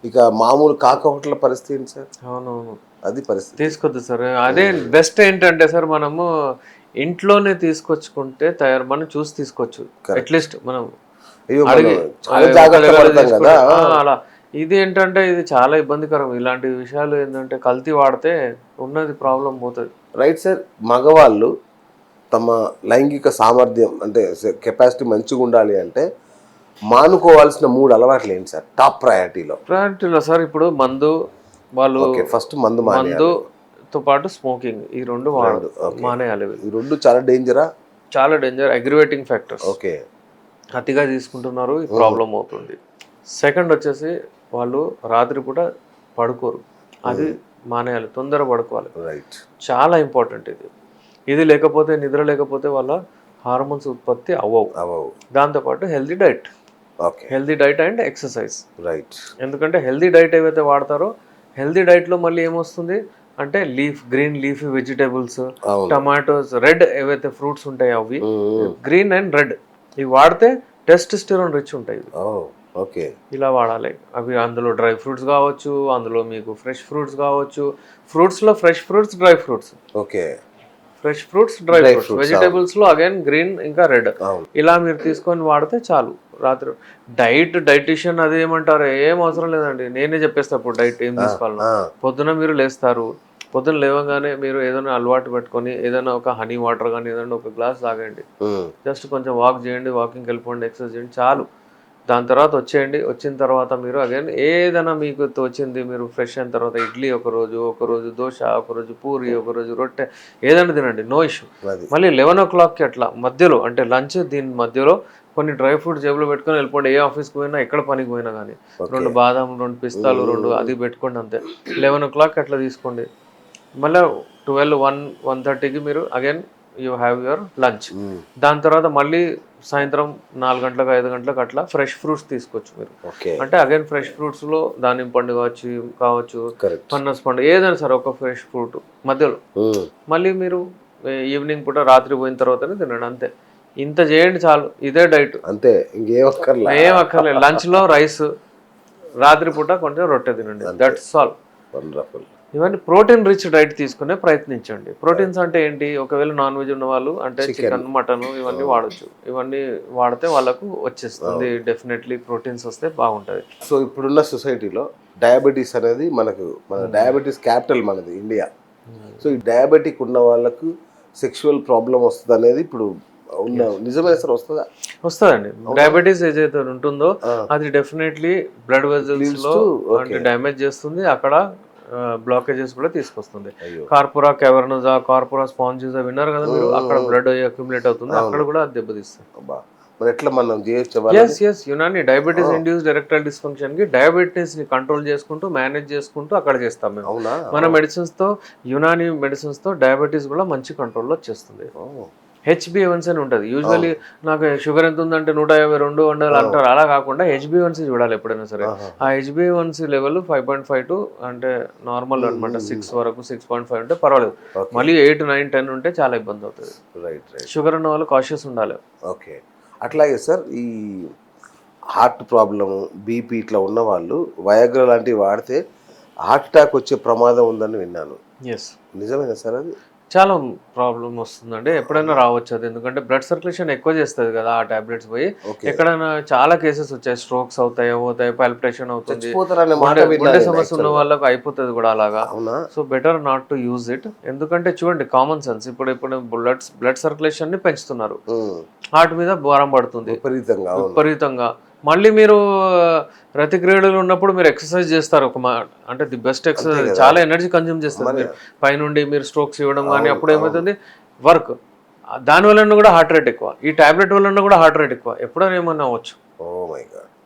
ఇక మామూలు కాక హోటల్ పరిస్థితి ఏంటి సార్? అవునవును, అది పరిస్థితి. తీసుకోవద్దు సార్. అదే బెస్ట్ ఏంటంటే సార్, మనము ఇంట్లోనే తీసుకొచ్చుకుంటే మనం చూసి తీసుకోవచ్చు. అట్లీస్ట్ మనం అలా. ఇది ఏంటంటే ఇది చాలా ఇబ్బందికరం. ఇలాంటి విషయాలు ఏంటంటే కల్తీ వాడితే ఉన్నది ప్రాబ్లం పోతుంది. Right sir. మగవాళ్ళు తమ లైంగిక సామర్థ్యం అంటే కెపాసిటీ మంచిగా ఉండాలి అంటే మానుకోవాల్సిన 3 అలవాట్లు ఏంటి సార్ టాప్ ప్రయారిటీలో? సార్ ఇప్పుడు మందు, వాళ్ళు ఫస్ట్ మందుతో పాటు స్మోకింగ్, ఈ 2 మానేయాలి. ఈ 2 చాలా డేంజర్, అగ్రివేటింగ్ ఫ్యాక్టర్స్. ఓకే, అతిగా తీసుకుంటున్నారు, ఈ ప్రాబ్లం అవుతుంది. సెకండ్ వచ్చేసి వాళ్ళు రాత్రిపూట పడుకోరు, అది మానేయాలి, తొందర పడుకోవాలి. రైట్, చాలా ఇంపార్టెంట్ ఇది లేకపోతే, నిద్ర లేకపోతే వాళ్ళ హార్మోన్స్ ఉత్పత్తి అవ్వవు. దాంతోపాటు healthy diet, okay. Healthy diet and exercise. Right. ఎందుకంటే హెల్దీ డైట్ ఏవైతే వాడతారో హెల్దీ డైట్లో మళ్ళీ ఏమొస్తుంది అంటే గ్రీన్ లీఫీ వెజిటేబుల్స్, అవును. టమాటోస్, రెడ్ ఏవైతే ఫ్రూట్స్ ఉంటాయో అవి గ్రీన్ అండ్ రెడ్ ఇవి వాడితే టెస్టోస్టెరాన్ రిచ్ ఉంటాయి. ఓకే. ఇలా వాడాలి. అవి అందులో డ్రై ఫ్రూట్స్ కావచ్చు, అందులో మీకు ఫ్రెష్ ఫ్రూట్స్ కావచ్చు. ఫ్రూట్స్లో fresh fruits, dry fruits. Okay. Fresh fruits, dry fruits. వెజిటేబుల్స్లో అగైన్ గ్రీన్ ఇంకా రెడ్. ఇలా మీరు తీసుకొని వాడితే చాలు. రాత్రి డైటీషియన్ అది ఏమంటారు, ఏం అవసరం లేదండి, నేనే చెప్పేస్తా అప్పుడు డైట్ ఏం తీసుకోవాలన్నా. పొద్దున మీరు లేస్తారు, పొద్దున లేవగానే మీరు ఏదైనా అలవాటు పెట్టుకొని ఏదైనా ఒక హనీ వాటర్ కానీ ఏదైనా ఒక గ్లాస్ తాగండి. జస్ట్ కొంచెం వాక్ చేయండి, వాకింగ్కి వెళ్ళిపోండి, ఎక్సర్సైజ్ చేయండి, చాలు. దాని తర్వాత వచ్చేయండి. వచ్చిన తర్వాత మీరు అగైన్ ఏదైనా మీకు తోచింది మీరు ఫ్రెష్ అయిన తర్వాత ఇడ్లీ ఒకరోజు దోశ, ఒకరోజు పూరి, ఒకరోజు రొట్టె, ఏదైనా తినండి, నో ఇష్యూ. మళ్ళీ 11 o'clockకి అట్లా మధ్యలో అంటే లంచ్ దీని మధ్యలో కొన్ని డ్రై ఫ్రూట్స్ జేబులో పెట్టుకొని వెళ్ళిపోండి. ఏ ఆఫీస్కి పోయినా ఎక్కడ పనికి పోయినా కానీ 2 బాదాం, 2 పిస్తాలు, 2 అది పెట్టుకోండి అంతే. 11 o'clock అట్లా తీసుకోండి. మళ్ళీ 12, 1, 1:30కి మీరు again you have your lunch. దాని తర్వాత మళ్ళీ సాయంత్రం 4 గంటలకు 5 గంటలకు అట్లా ఫ్రెష్ ఫ్రూట్స్ తీసుకోవచ్చు మీరు. అంటే అగైన్ ఫ్రెష్ ఫ్రూట్స్లో దానిమ్మ పండు కావచ్చు, పనస పండు, ఏదైనా సరే ఒక ఫ్రెష్ ఫ్రూట్ మధ్యలో. మళ్ళీ మీరు ఈవినింగ్ పూట రాత్రి పోయిన తర్వాతనే తినండి అంతే. ఇంత చేయండి చాలు, ఇదే డైట్ అంతే, ఏం అక్కర్లేదు. లంచ్లో రైస్, రాత్రి పూట కొంచెం రొట్టె తినండి, దట్స్ ఆల్. వండర్ఫుల్. ఇవన్నీ ప్రోటీన్ రిచ్ డైట్ తీసుకునే ప్రయత్నించండి. ప్రోటీన్స్ అంటే ఏంటి, ఒకవేళ నాన్ వెజ్ ఉన్న వాళ్ళు అంటే చికెన్, మటన్ ఇవన్నీ వాడచ్చు. ఇవన్నీ వాడితే వాళ్ళకు వచ్చేస్తుంది, డెఫినెట్లీ ప్రోటీన్స్ వస్తే బాగుంటుంది. సో ఇప్పుడున్న సొసైటీలో డయాబెటీస్ అనేది మన డయాబెటీస్ క్యాపిటల్ మనది ఇండియా. సో ఈ డయాబెటిక్ ఉన్న వాళ్ళకు సెక్షువల్ ప్రాబ్లం వస్తుంది అనేది ఇప్పుడు నిజమే సార్? వస్తుందండి. డయాబెటీస్ ఏదైతే ఉంటుందో అది డెఫినెట్లీ బ్లడ్ వెజల్స్ లో డ్యామేజ్ చేస్తుంది, అక్కడ బ్లాకేజెస్ కూడా తీసుకొస్తుంది. కార్పోరా క్యావర్నోజా, కార్పోరా స్పాంజిజా విన్నారు కదా మీరు, అక్కడ బ్లడ్ అక్యుములేట్ అవుతుంది, అక్కడ కూడా అది దెబ్బతీస్తుంది. Unani diabetes induced erectile dysfunction కి డయాబెటీస్ ని కంట్రోల్ చేసుకుంటూ మేనేజ్ చేసుకుంటూ అక్కడ చేస్తాం మేము. మన మెడిసిన్స్ తో, యునాని మెడిసిన్స్ తో డయాబెటీస్ కూడా మంచి కంట్రోల్లో వచ్చేస్తుంది. HbA1c అని ఉంటుంది. యూజువల్లీ నాకు షుగర్ ఎంత ఉందంటే 152 ఉండాలి అంటారు, అలా కాకుండా HbA1c చూడాలి ఎప్పుడైనా సరే. ఆ HbA1c లెవెల్ 5.52 అంటే నార్మల్ అనమాట. 6 వరకు 6.5 ఉంటే పర్వాలేదు. మళ్ళీ 8, 9, 10 ఉంటే చాలా ఇబ్బంది అవుతుంది. షుగర్ ఉన్న వాళ్ళు కాషియస్ ఉండాలి. ఓకే. అట్లాగే సార్ ఈ హార్ట్ ప్రాబ్లము, బీపీ ఇట్లా ఉన్న వాళ్ళు వయాగ్రా లాంటివి వాడితే హార్ట్ అటాక్ వచ్చే ప్రమాదం ఉందని విన్నాను. నిజమేనా సార్? అది చాలా ప్రాబ్లం వస్తుందండి, ఎప్పుడైనా రావచ్చు అది. ఎందుకంటే బ్లడ్ సర్క్యులేషన్ ఎక్కువ చేస్తుంది కదా ఆ టాబ్లెట్స్ పోయి. ఎక్కడైనా చాలా కేసెస్ వచ్చాయి, స్ట్రోక్స్ అవుతాయి, పాల్పిటేషన్ అవుతుంది, గుండె సమస్య ఉన్న వాళ్ళకి అయిపోతుంది కూడా అలాగా. So better not to use it. ఎందుకంటే చూడండి, కామన్ సెన్స్, ఇప్పుడు బ్లడ్ సర్క్యులేషన్ ని పెంచుతున్నారు, హార్ట్ మీద భారం పడుతుంది విపరీతంగా. మళ్ళీ మీరు రతిక్రీడలు ఉన్నప్పుడు మీరు ఎక్సర్సైజ్ చేస్తారు, అంటే ది బెస్ట్ ఎక్సర్సైజ్, చాలా ఎనర్జీ కన్జ్యూమ్ చేస్తారు మీరు పైనుండి మీరు స్ట్రోక్స్ ఇవ్వడం కానీ. అప్పుడు ఏమవుతుంది, వర్క్ దాని వలన కూడా హార్ట్ రేట్ ఎక్కువ, ఈ టాబ్లెట్ వలన కూడా హార్ట్ రేట్ ఎక్కువ, ఎప్పుడైనా ఏమన్నా అవ్వచ్చు.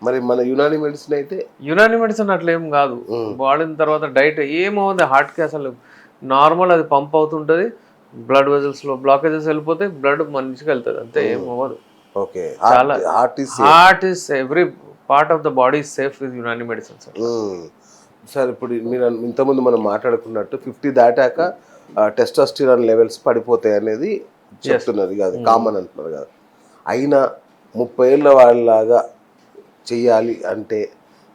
మరి మన యునాని మెడిసిన్ అయితే, యునాని మెడిసిన్ అట్లా ఏం కాదు. వాడిన తర్వాత డైట్ ఏమవుతుంది, హార్ట్కి అసలు నార్మల్ అది పంప్ అవుతుంటుంది, బ్లడ్ వెజల్స్లో బ్లాకేజెస్ వెళ్ళిపోతే బ్లడ్ మంచిగా వెళ్తుంది అంతే, ఏం అవ్వదు. చాలా heart is every part of the body is safe with Unani medicines. Sir ఇప్పుడు మీరు ఇంతకుముందు మనం మాట్లాడుకున్నట్టు 50 దాటాక టెస్టోస్టెరాన్ లెవెల్స్ పడిపోతాయి అనేది చెప్తున్నది కాదు, కామన్ అంటున్నారు కదా. అయినా 30 ఏళ్ళ వాళ్ళలాగా చెయ్యాలి అంటే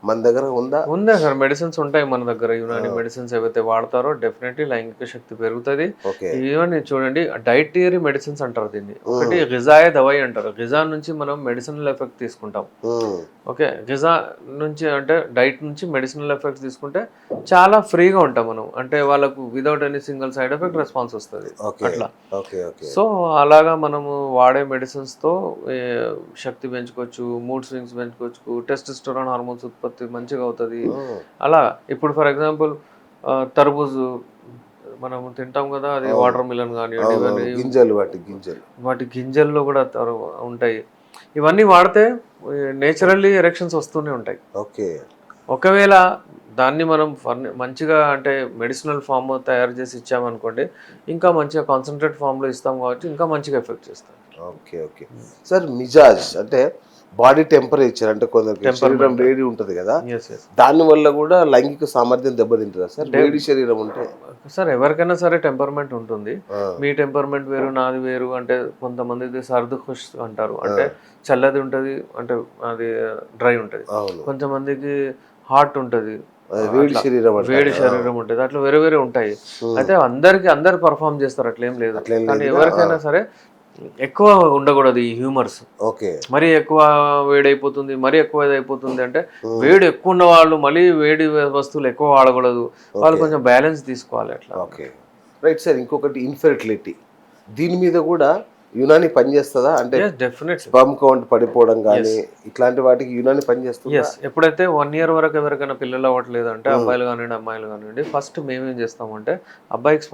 మన దగ్గర ఉందా సార్? మెడిసిన్స్ ఉంటాయి మన దగ్గర. యునాని మెడిసిన్స్ ఏవైతే వాడతారో డెఫినెట్లీ లైంగిక శక్తి పెరుగుతుంది. ఈవెన్ చూడండి, డైటరీ మెడిసిన్స్ అంటారు దీన్ని. ఒకటి గిజాయే దవాయి అంటారు. గిజా నుంచి మనం మెడిసినల్ ఎఫెక్ట్ తీసుకుంటాం. ఓకే, గిజా నుంచి అంటే డైట్ నుంచి మెడిసినల్ ఎఫెక్ట్స్ తీసుకుంటే చాలా ఫ్రీగా ఉంటాం మనం, అంటే వాళ్ళకు without any single side effect response వస్తుంది అట్లా. సో అలాగా మనము వాడే మెడిసిన్స్ తో శక్తి పెంచుకోవచ్చు, మూడ్ స్వింగ్స్ పెంచుకోవచ్చు, టెస్టోస్టెరాన్ హార్మోన్స్ ఉత్పత్తి మంచిగా అవుతుంది. అలా ఇప్పుడు ఫర్ ఎగ్జాంపుల్ తర్బూజు మనం తింటాం కదా, అది వాటర్ మిలన్ కానివ్వండి, వాటి గింజల్లో కూడా ఉంటాయి. ఇవన్నీ వాడితే నేచురల్లీ ఎరెక్షన్స్ వస్తూనే ఉంటాయి. ఒకవేళ దాన్ని మనం మంచిగా అంటే మెడిసినల్ ఫామ్ తయారు చేసి ఇచ్చామనుకోండి, ఇంకా మంచిగా కాన్సన్ట్రేట్ ఫామ్లో ఇస్తాం కాబట్టి ఇంకా మంచిగా ఎఫెక్ట్ చేస్తాం. సార్ మిజాజ్ అంటే బాడీ టెంపరేచర్ అంటే కొందరికి శరీరం వేడి ఉంటుంది కదా, ఎస్ ఎస్ దాని వల్ల కూడా లైంగిక సామర్థ్యం దెబ్బతింటుందా సార్ వేడి శరీరం ఉంటే? సార్ ఎవరికైనా సరే టెంపర్మెంట్ ఉంటుంది. మీ టెంపర్మెంట్ వేరు, నాది వేరు. అంటే కొంతమందిది సర్దు ఖుష్ అంటారు, అంటే చల్లది ఉంటుంది, అంటే అది డ్రై ఉంటుంది. కొంతమందికి హాట్ ఉంటుంది, వేడి శరీరం ఉంటుంది. అట్లా వేరే వేరే ఉంటాయి. అయితే అందరు పర్ఫామ్ చేస్తారు, అట్లేం లేదు. కానీ ఎవరికైనా సరే ఎక్కువ ఉండకూడదు ఈ హ్యూమర్స్. ఓకే, మరీ ఎక్కువ వేడైపోతుంది, మరీ ఎక్కువ ఇదైపోతుంది అంటే వేడి ఎక్కువ ఉన్న వాళ్ళు మళ్ళీ వేడి వస్తువులు ఎక్కువ వాడకూడదు. వాళ్ళు కొంచెం బ్యాలెన్స్ తీసుకోవాలి అట్లా. Okay, right sir. ఇంకొకటి ఇన్ఫెర్టిలిటీ, దీని మీద కూడా యునాని పనిచేస్తుందా? అంటే డెఫినెట్ స్పర్మ్ కౌంట్ పడిపోవడం కానీ ఇట్లాంటి వాటికి యునాని పనిచేస్తుంది. ఎప్పుడైతే 1 year వరకు ఎవరికైనా పిల్లలు అవ్వట్లేదు అంటే అబ్బాయిలు కానివ్వండి అమ్మాయిలు కానివ్వండి, ఫస్ట్ మేమేం చేస్తామంటే అబ్బాయికి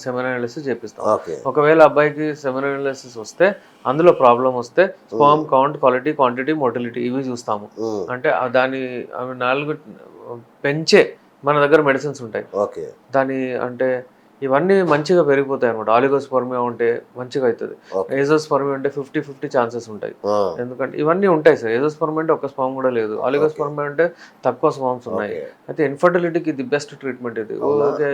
సెమెన్ అనాలిసిస్ చేపిస్తాం. ఒకవేళ అబ్బాయికి సెమెన్ అనాలిసిస్ వస్తే అందులో ప్రాబ్లం వస్తే sperm count, quality, quantity, motility ఇవి చూస్తాము. అంటే దాని 4 పెంచే మన దగ్గర మెడిసిన్స్ ఉంటాయి. దాని అంటే ఇవన్నీ మంచిగా పెరిగిపోతాయి అనమాట. ఆలిగోస్పర్మియా ఉంటే మంచిగా అవుతుంది, ఏజోస్పర్మియా ఉంటే 50-50 ఛాన్సెస్ ఉంటాయి. ఎందుకంటే ఇవన్నీ ఉంటాయి సార్. ఏజోస్పర్మియా అంటే ఒక స్పర్మ్ కూడా లేదు, ఆలిగోస్పర్మియా అంటే తక్కువ స్పర్మ్స్ ఉన్నాయి. అయితే ఇన్ఫర్టిలిటీకి ది బెస్ట్ ట్రీట్మెంట్ ఇది. ఓకే,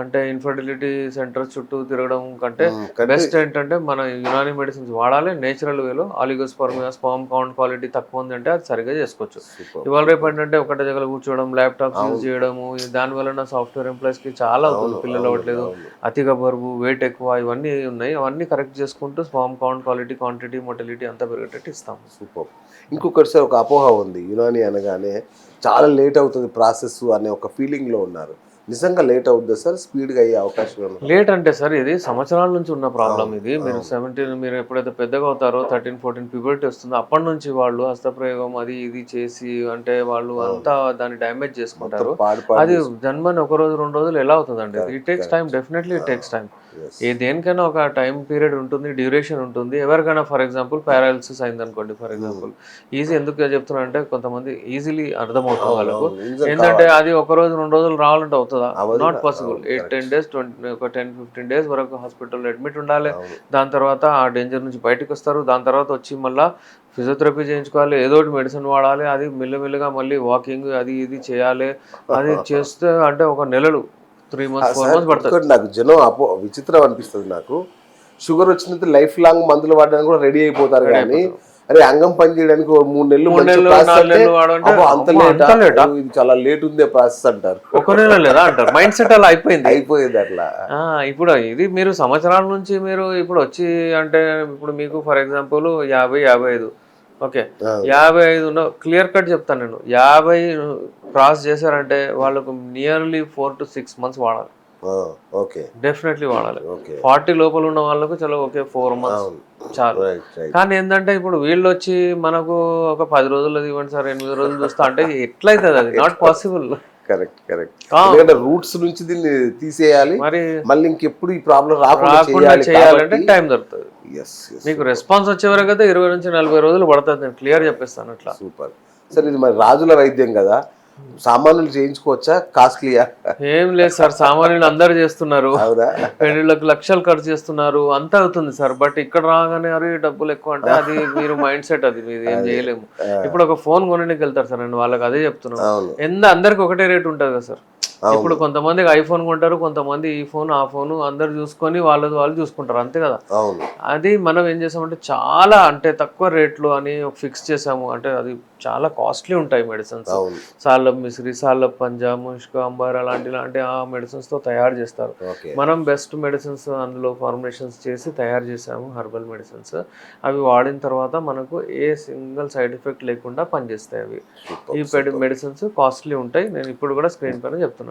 అంటే ఇన్ఫర్టిలిటీ సెంటర్స్ చుట్టూ తిరగడం కంటే బెస్ట్ ఏంటంటే మన యునాని మెడిసిన్స్ వాడాలి నేచురల్ వేలో. ఆలిగోస్పర్మియా, స్పర్మ్ కౌంట్, క్వాలిటీ తక్కువ ఉంది అంటే అది సరిగ్గా చేసుకోవచ్చు. ఇవాళ రేపు ఏంటంటే ఒకటే దగ్గర కూర్చోవడం, ల్యాప్టాప్స్ యూజ్ చేయడము, దానివల్ల సాఫ్ట్వేర్ ఎంప్లాయీస్ కి చాలా అవుతుంది. పిల్లలు అవ్వట్లేదు, అతిగా బరువు, వెయిట్ ఎక్కువ, ఇవన్నీ ఉన్నాయి. అవన్నీ కరెక్ట్ చేసుకుంటూ sperm count, quality, quantity, motility అంతా పెరిగేటట్టు ఇస్తాం. సూపర్. ఇంకొకటి సార్, ఒక అపోహ ఉంది, యునాని అనగానే చాలా లేట్ అవుతుంది ప్రాసెస్ అనే ఒక ఫీలింగ్లో ఉన్నారు. నిజంగా లేట్ అవుద్దా సార్? స్పీడ్గా అయ్యే అవకాశం ఉంది? లేట్ అంటే సార్ ఇది సంవత్సరాల నుంచి ఉన్న ప్రాబ్లం ఇది. మీరు 17 మీరు ఎప్పుడైతే పెద్దగా అవుతారో 13-14 ప్యూబర్టీ వస్తుందో అప్పటి నుంచి వాళ్ళు హస్తప్రయోగం అది ఇది చేసి అంటే వాళ్ళు అంతా దాన్ని డ్యామేజ్ చేసుకుంటారు. అది జన్మని 1 రోజు 2 రోజులు ఎలా అవుతుందండి? It takes time, definitely it takes time. దేనికైనా ఒక టైం పీరియడ్ ఉంటుంది, డ్యూరేషన్ ఉంటుంది. ఎవరికైనా ఫర్ ఎగ్జాంపుల్ పారాలిసిస్ అయింది అనుకోండి, ఫర్ ఎగ్జాంపుల్ ఈజీ ఎందుకు చెప్తున్నా అంటే కొంతమంది ఈజీలీ అర్థమవుతుంది వాళ్ళకు. ఏంటంటే అది 1 రోజు 2 రోజులు రావాలంటే అవుతుందా? Not possible. 8-10 days, ఒక 10-15 days వరకు హాస్పిటల్లో అడ్మిట్ ఉండాలి. దాని తర్వాత ఆ డేంజర్ నుంచి బయటకు వస్తారు. దాని తర్వాత వచ్చి మళ్ళీ ఫిజియోథెరపీ చేయించుకోవాలి, ఏదో ఒకటి మెడిసిన్ వాడాలి. అది మెల్లమెల్లగా మళ్ళీ వాకింగ్ అది ఇది చేయాలి. అది చేస్తే అంటే 1 నెలలు 3 months 4 months పడుతుంది. నాకు జనం విచిత్రం అనిపిస్తుంది. నాకు షుగర్ వచ్చినంత లైఫ్ లాంగ్ మందులు వాడడానికి కూడా రెడీ అయిపోతారు, కానీ అరే అంగం పని చేయడానికి 3 నెలలు ఇది చాలా లేట్ ఉంది ప్రాసెస్ అంటారు. 1 నెల లేదా అంటారు. మైండ్ సెట్ అలా అయిపోయింది అట్లా. ఇప్పుడు ఇది మీరు సంవత్సరాల నుంచి మీరు ఇప్పుడు వచ్చి అంటే ఇప్పుడు మీకు for example 50-55 okay 55 clear cut చెప్తాను నేను. 50 క్రాస్ చేశారంటే వాళ్ళకు నియర్లీ 4 to 6 months వాడాలి. డెఫినెట్లీ వాడాలి. 40 లోపల ఉన్న వాళ్ళకు చలో ఓకే 4 months చాలు. కానీ ఏంటంటే ఇప్పుడు వీళ్ళు వచ్చి మనకు ఒక 10 రోజులు ఇవ్వండి సార్, 8 రోజులు చూస్తా అంటే ఎట్లయితుంది? అది నాట్ పాసిబుల్. కరెక్ట్. రూట్స్ నుంచి దీన్ని తీసేయాలి, మరి మళ్ళీ ఇంకెప్పుడు ఈ ప్రాబ్లం రాకుండా చేయాలంటే టైం దొరుకుతుంది. మీకు రెస్పాన్స్ వచ్చే వరకు అయితే 20 నుంచి 40 రోజులు పడుతుంది. నేను క్లియర్ చెప్పేస్తాను అట్లా. Super sir. ఇది మరి రాజుల వైద్యం కదా, సామాన్యులు చేయించుకోవచ్చా? కాస్ట్లీయా? ఏం లేదు సార్, సామాన్యులు అందరు చేస్తున్నారు. పెళ్లిళ్ళకి లక్షలు ఖర్చు చేస్తున్నారు, అంతా అవుతుంది సార్. బట్ ఇక్కడ రాగానే అరే డబ్బులు ఎక్కువ అంటే అది మీరు మైండ్ సెట్, అది మీరు ఏం చేయలేము. ఇప్పుడు ఒక ఫోన్ కొనడానికి వెళ్తారు సార్, నేను వాళ్ళకి అదే చెప్తున్నాను. అందరికి ఒకటే రేట్ ఉంటుంది కదా సార్. ఇప్పుడు కొంతమందికి ఐఫోన్ కొంటారు, కొంతమంది ఈ ఫోన్ ఆ ఫోన్, అందరు చూసుకొని వాళ్ళు చూసుకుంటారు, అంతే కదా. అది మనం ఏం చేసామంటే చాలా అంటే తక్కువ రేట్లు అని ఫిక్స్ చేసాము. అంటే అది చాలా కాస్ట్లీ ఉంటాయి మెడిసిన్స్. సాలబ్ మిశ్రీ, సాలబ్ పంజా, ముష్క, అంబార్ అలాంటి ఆ మెడిసిన్స్ తో తయారు చేస్తారు. మనం బెస్ట్ మెడిసిన్స్ అందులో ఫార్ములేషన్స్ చేసి తయారు చేసాము, హెర్బల్ మెడిసిన్స్. అవి వాడిన తర్వాత మనకు ఏ సింగిల్ సైడ్ ఎఫెక్ట్ లేకుండా పనిచేస్తాయి అవి. ఈ మెడిసిన్స్ కాస్ట్లీ ఉంటాయి. నేను ఇప్పుడు కూడా స్క్రీన్ పైన చెప్తున్నాను.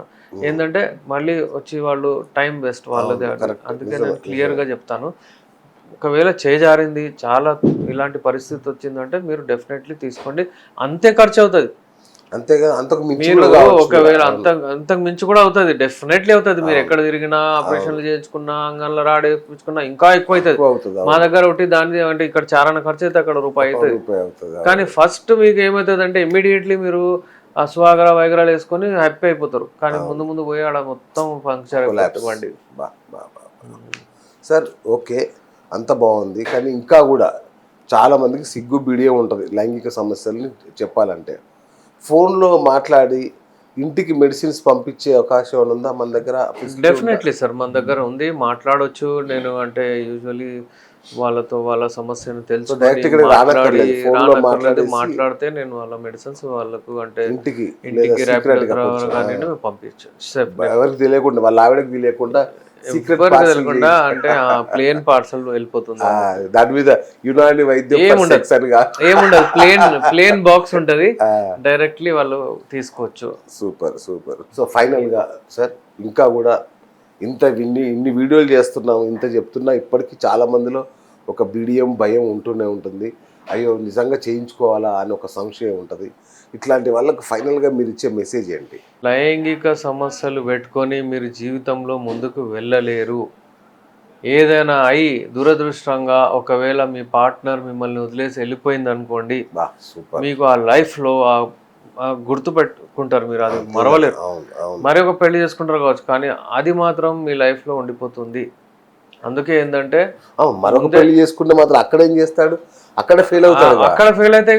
ఏంటంటే మళ్ళీ వచ్చి వాళ్ళు టైం వేస్ట్ వాళ్ళది. అందుకే నేను క్లియర్ గా చెప్తాను, ఒకవేళ చేజారింది చాలా ఇలాంటి పరిస్థితి వచ్చిందంటే మీరు డెఫినెట్లీ తీసుకోండి. అంతే ఖర్చు అవుతుంది, అంతేగా అంతకు మించి ఒకవేళ అంతకు మించి కూడా అవుతుంది, డెఫినెట్లీ అవుతుంది. మీరు ఎక్కడ తిరిగినా, ఆపరేషన్లు చేయించుకున్నా, అంగంలో రాడేపించుకున్నా ఇంకా ఎక్కువ అవుతుంది. మా దగ్గర ఒకటి దాని అంటే ఇక్కడ చారణ ఖర్చు అయితే అక్కడ రూపాయి అవుతుంది. కానీ ఫస్ట్ మీకు ఏమవుతుంది అంటే ఇమ్మీడియట్లీ మీరు అశ్వాగర వైగరాలు వేసుకొని హ్యాపీ అయిపోతారు. కానీ ముందు పోయి ఆడ మొత్తం పంక్చర్ అయిపోతుంది. సార్ ఓకే అంత బాగుంది, కానీ ఇంకా కూడా చాలామందికి సిగ్గు బిడియం ఉంటుంది లైంగిక సమస్యల్ని చెప్పాలంటే. ఫోన్లో మాట్లాడి ఇంటికి మెడిసిన్స్ పంపించే అవకాశం ఏమైనా ఉందా మన దగ్గర? డెఫినెట్లీ సార్, మన దగ్గర ఉంది, మాట్లాడొచ్చు. నేను అంటే యూజువలీ వాళ్ళతో వాళ్ళ సమస్యను తెలుసుకొని మాట్లాడితే నేను వాళ్ళ మెడిసిన్స్ వాళ్ళకు అంటే ఇంటికి ర్యాపిడో ద్వారా కానీ పంపించు. ఎవరికి తెలియకుండా, వాళ్ళ ఆవిడకి తెలియకుండా తెలియకుండా అంటే ప్లేన్ పార్సల్ వెళ్ళిపోతుంది. దాని మీద యునాని వైద్యం ఏముండదు, ప్లేన్ బాక్స్ ఉంటది, డైరెక్ట్లీ వాళ్ళు తీసుకోవచ్చు. Super super. సో ఫైనల్ గా సార్, ఇంకా కూడా ఇన్ని వీడియోలు చేస్తున్నాం, ఇంత చెప్తున్నా, ఇప్పటికీ చాలా మందిలో ఒక బిడియం భయం ఉంటూనే ఉంటుంది. అయ్యో నిజంగా చేయించుకోవాలా అని ఒక సంశయం ఉంటుంది. ఇట్లాంటి వాళ్ళకి ఫైనల్గా మీరు ఇచ్చే మెసేజ్ ఏంటి? లైంగిక సమస్యలు పెట్టుకొని మీరు జీవితంలో ముందుకు వెళ్ళలేరు. ఏదైనా అయి దురదృష్టంగా ఒకవేళ మీ పార్ట్నర్ మిమ్మల్ని వదిలేసి వెళ్ళిపోయింది అనుకోండి, మీకు ఆ లైఫ్లో గుర్తుపెట్టుకుంటారు, మీరు అది మరవలేరు. మరొక పెళ్లి చేసుకుంటారు కావచ్చు, కానీ అది మాత్రం మీ లైఫ్లో ఉండిపోతుంది. అందుకే ఏంటంటే మరొక పెళ్లి చేసుకుంటే మాత్రం అక్కడ ఏం చేస్తాడు, అక్కడ ఫెయిల్ అవుతాడు. అక్కడ ఫెయిల్ అయితే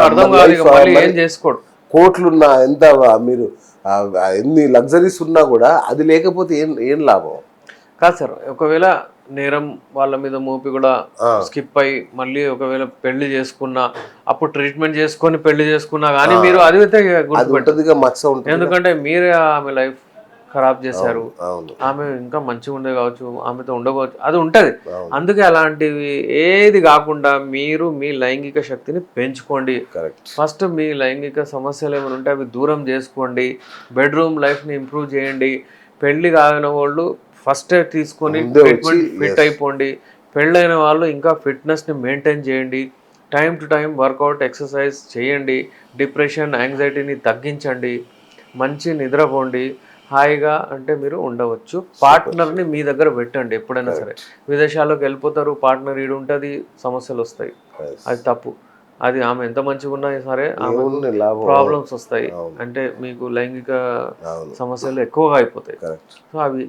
అర్థం కాదు, ఏం చేసుకోడు. కోట్లున్నా, ఎంత మీరు ఎన్ని లగ్జరీస్ ఉన్నా కూడా అది లేకపోతే ఏం లాభం? కాదు సార్, ఒకవేళ నేరం వాళ్ళ మీద మోపి కూడా స్కిప్ అయ్యి మళ్ళీ ఒకవేళ పెళ్లి చేసుకున్నా, అప్పుడు ట్రీట్మెంట్ చేసుకొని పెళ్లి చేసుకున్నా కానీ మీరు అది అయితే గుర్తుపెట్టదుగా, మచ్చ ఉంటుంది. ఎందుకంటే మీరే ఆమె లైఫ్ ఖరాబ్ చేశారు. ఆమె ఇంకా మంచిగా ఉండే కావచ్చు, ఆమెతో ఉండవచ్చు, అది ఉంటది. అందుకే అలాంటివి ఏది కాకుండా మీరు మీ లైంగిక శక్తిని పెంచుకోండి. ఫస్ట్ మీ లైంగిక సమస్యలు ఏమైనా ఉంటే అవి దూరం చేసుకోండి. బెడ్రూమ్ లైఫ్ని ఇంప్రూవ్ చేయండి. పెళ్లి కాగిన వాళ్ళు ఫస్ట్ తీసుకొని ట్రీట్మెంట్ ఫిట్ అయిపోండి. పెళ్ళైన వాళ్ళు ఇంకా ఫిట్నెస్ని మెయింటైన్ చేయండి. Time to time workout, exercise చేయండి. డిప్రెషన్, యాంగ్జైటీని తగ్గించండి. మంచి నిద్రపోండి. హాయిగా అంటే మీరు ఉండవచ్చు. పార్ట్నర్ని మీ దగ్గర పెట్టండి. ఎప్పుడైనా సరే విదేశాల్లోకి వెళ్ళిపోతారు, పార్ట్నర్ ఈడు ఉంటుంది, సమస్యలు వస్తాయి, అది తప్పు. అది ఆమె ఎంత మంచిగా ఉన్నా సరే ఆమె ప్రాబ్లమ్స్ వస్తాయి, అంటే మీకు లైంగిక సమస్యలు ఎక్కువగా అయిపోతాయి. సో అవి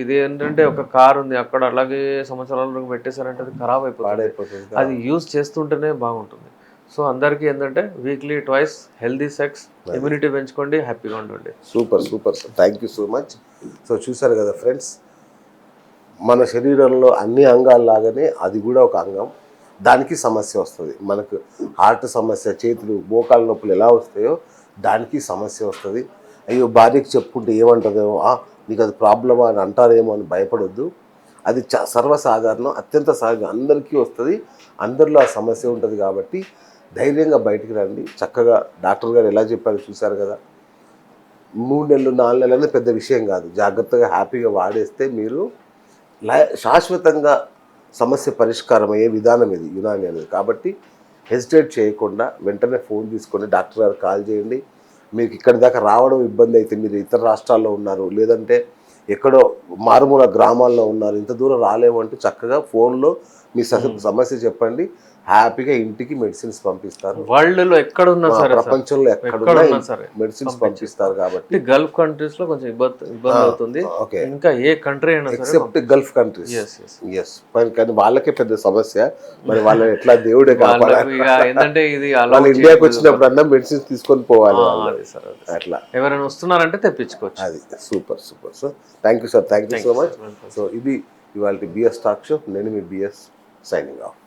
ఇది ఏంటంటే ఒక కార్ ఉంది, అక్కడ అలాగే సంవత్సరాల పెట్టేశారంటే అది ఖరాబ్ అయిపోతుంది. అది యూజ్ చేస్తుంటేనే బాగుంటుంది. సో అందరికీ ఏంటంటే weekly twice healthy sex, immunity పెంచుకోండి, హ్యాపీగా ఉండండి. Super super sir, thank you so much. So చూసారు కదా ఫ్రెండ్స్, మన శరీరంలో అన్ని అంగాల్లాగానే అది కూడా ఒక అంగం, దానికి సమస్య వస్తుంది. మనకు హార్ట్ సమస్య, చేతులు మోకాళ్ళ నొప్పులు ఎలా వస్తాయో దానికి సమస్య వస్తుంది. అయ్యో భార్యకి చెప్పుకుంటే ఏమంటుందేమో, నీకు అది ప్రాబ్లమా అని అంటారేమో అని భయపడొద్దు. అది సర్వసాధారణం, అత్యంత సహజం, అందరికీ వస్తుంది, అందరిలో ఆ సమస్య ఉంటుంది. కాబట్టి ధైర్యంగా బయటికి రండి. చక్కగా డాక్టర్ గారు ఎలా చెప్పారు చూశారు కదా, 3 నెలలు 4 నెలలు అనేది పెద్ద విషయం కాదు. జాగ్రత్తగా హ్యాపీగా వాడేస్తే మీరు శాశ్వతంగా సమస్య పరిష్కారం అయ్యే విధానం ఇది యునాని అనేది. కాబట్టి హెసిటేట్ చేయకుండా వెంటనే ఫోన్ తీసుకొని డాక్టర్ గారు కాల్ చేయండి. మీకు ఇక్కడి దాకా రావడం ఇబ్బంది అయితే, మీరు ఇతర రాష్ట్రాల్లో ఉన్నారు, లేదంటే ఎక్కడో మారుమూల గ్రామాల్లో ఉన్నారు, ఇంత దూరం రాలేమంటే చక్కగా ఫోన్లో మీ సమస్య చెప్పండి, హ్యాపీగా ఇంటికి మెడిసిన్స్ పంపిస్తారు. వరల్డ్ ఎక్కడ ఉన్నా సరే, ప్రపంచంలో ఎక్కడున్నా సరే మెడిసిన్స్ పంపిస్తారు. కాబట్టి గల్ఫ్ కంట్రీస్ లో కొంచెం ఇబ్బంది అవుతుంది, ఇంకా ఏ కంట్రీ అయినా ఎక్సెప్ట్ గల్ఫ్ కంట్రీస్. ఎస్, కానీ వాళ్ళకే పెద్ద సమస్య. మరి వాళ్ళని ఎట్లా దేవుడే కాపాడాలి. ఏంటంటే ఇది వాళ్ళు ఇండియాకి వచ్చినప్పుడు అన్నా మెడిసిన్స్ తీసుకొని పోవాలి. అట్లా ఎవరైనా వస్తున్నారంటే తెప్పించుకోవచ్చు. అది super super. So thank you sir, thank you so much. So ఇది ఇవాళ బిఎస్ టాక్ షో. నేను మీ బిఎస్ సైనింగ్ ఆఫ్.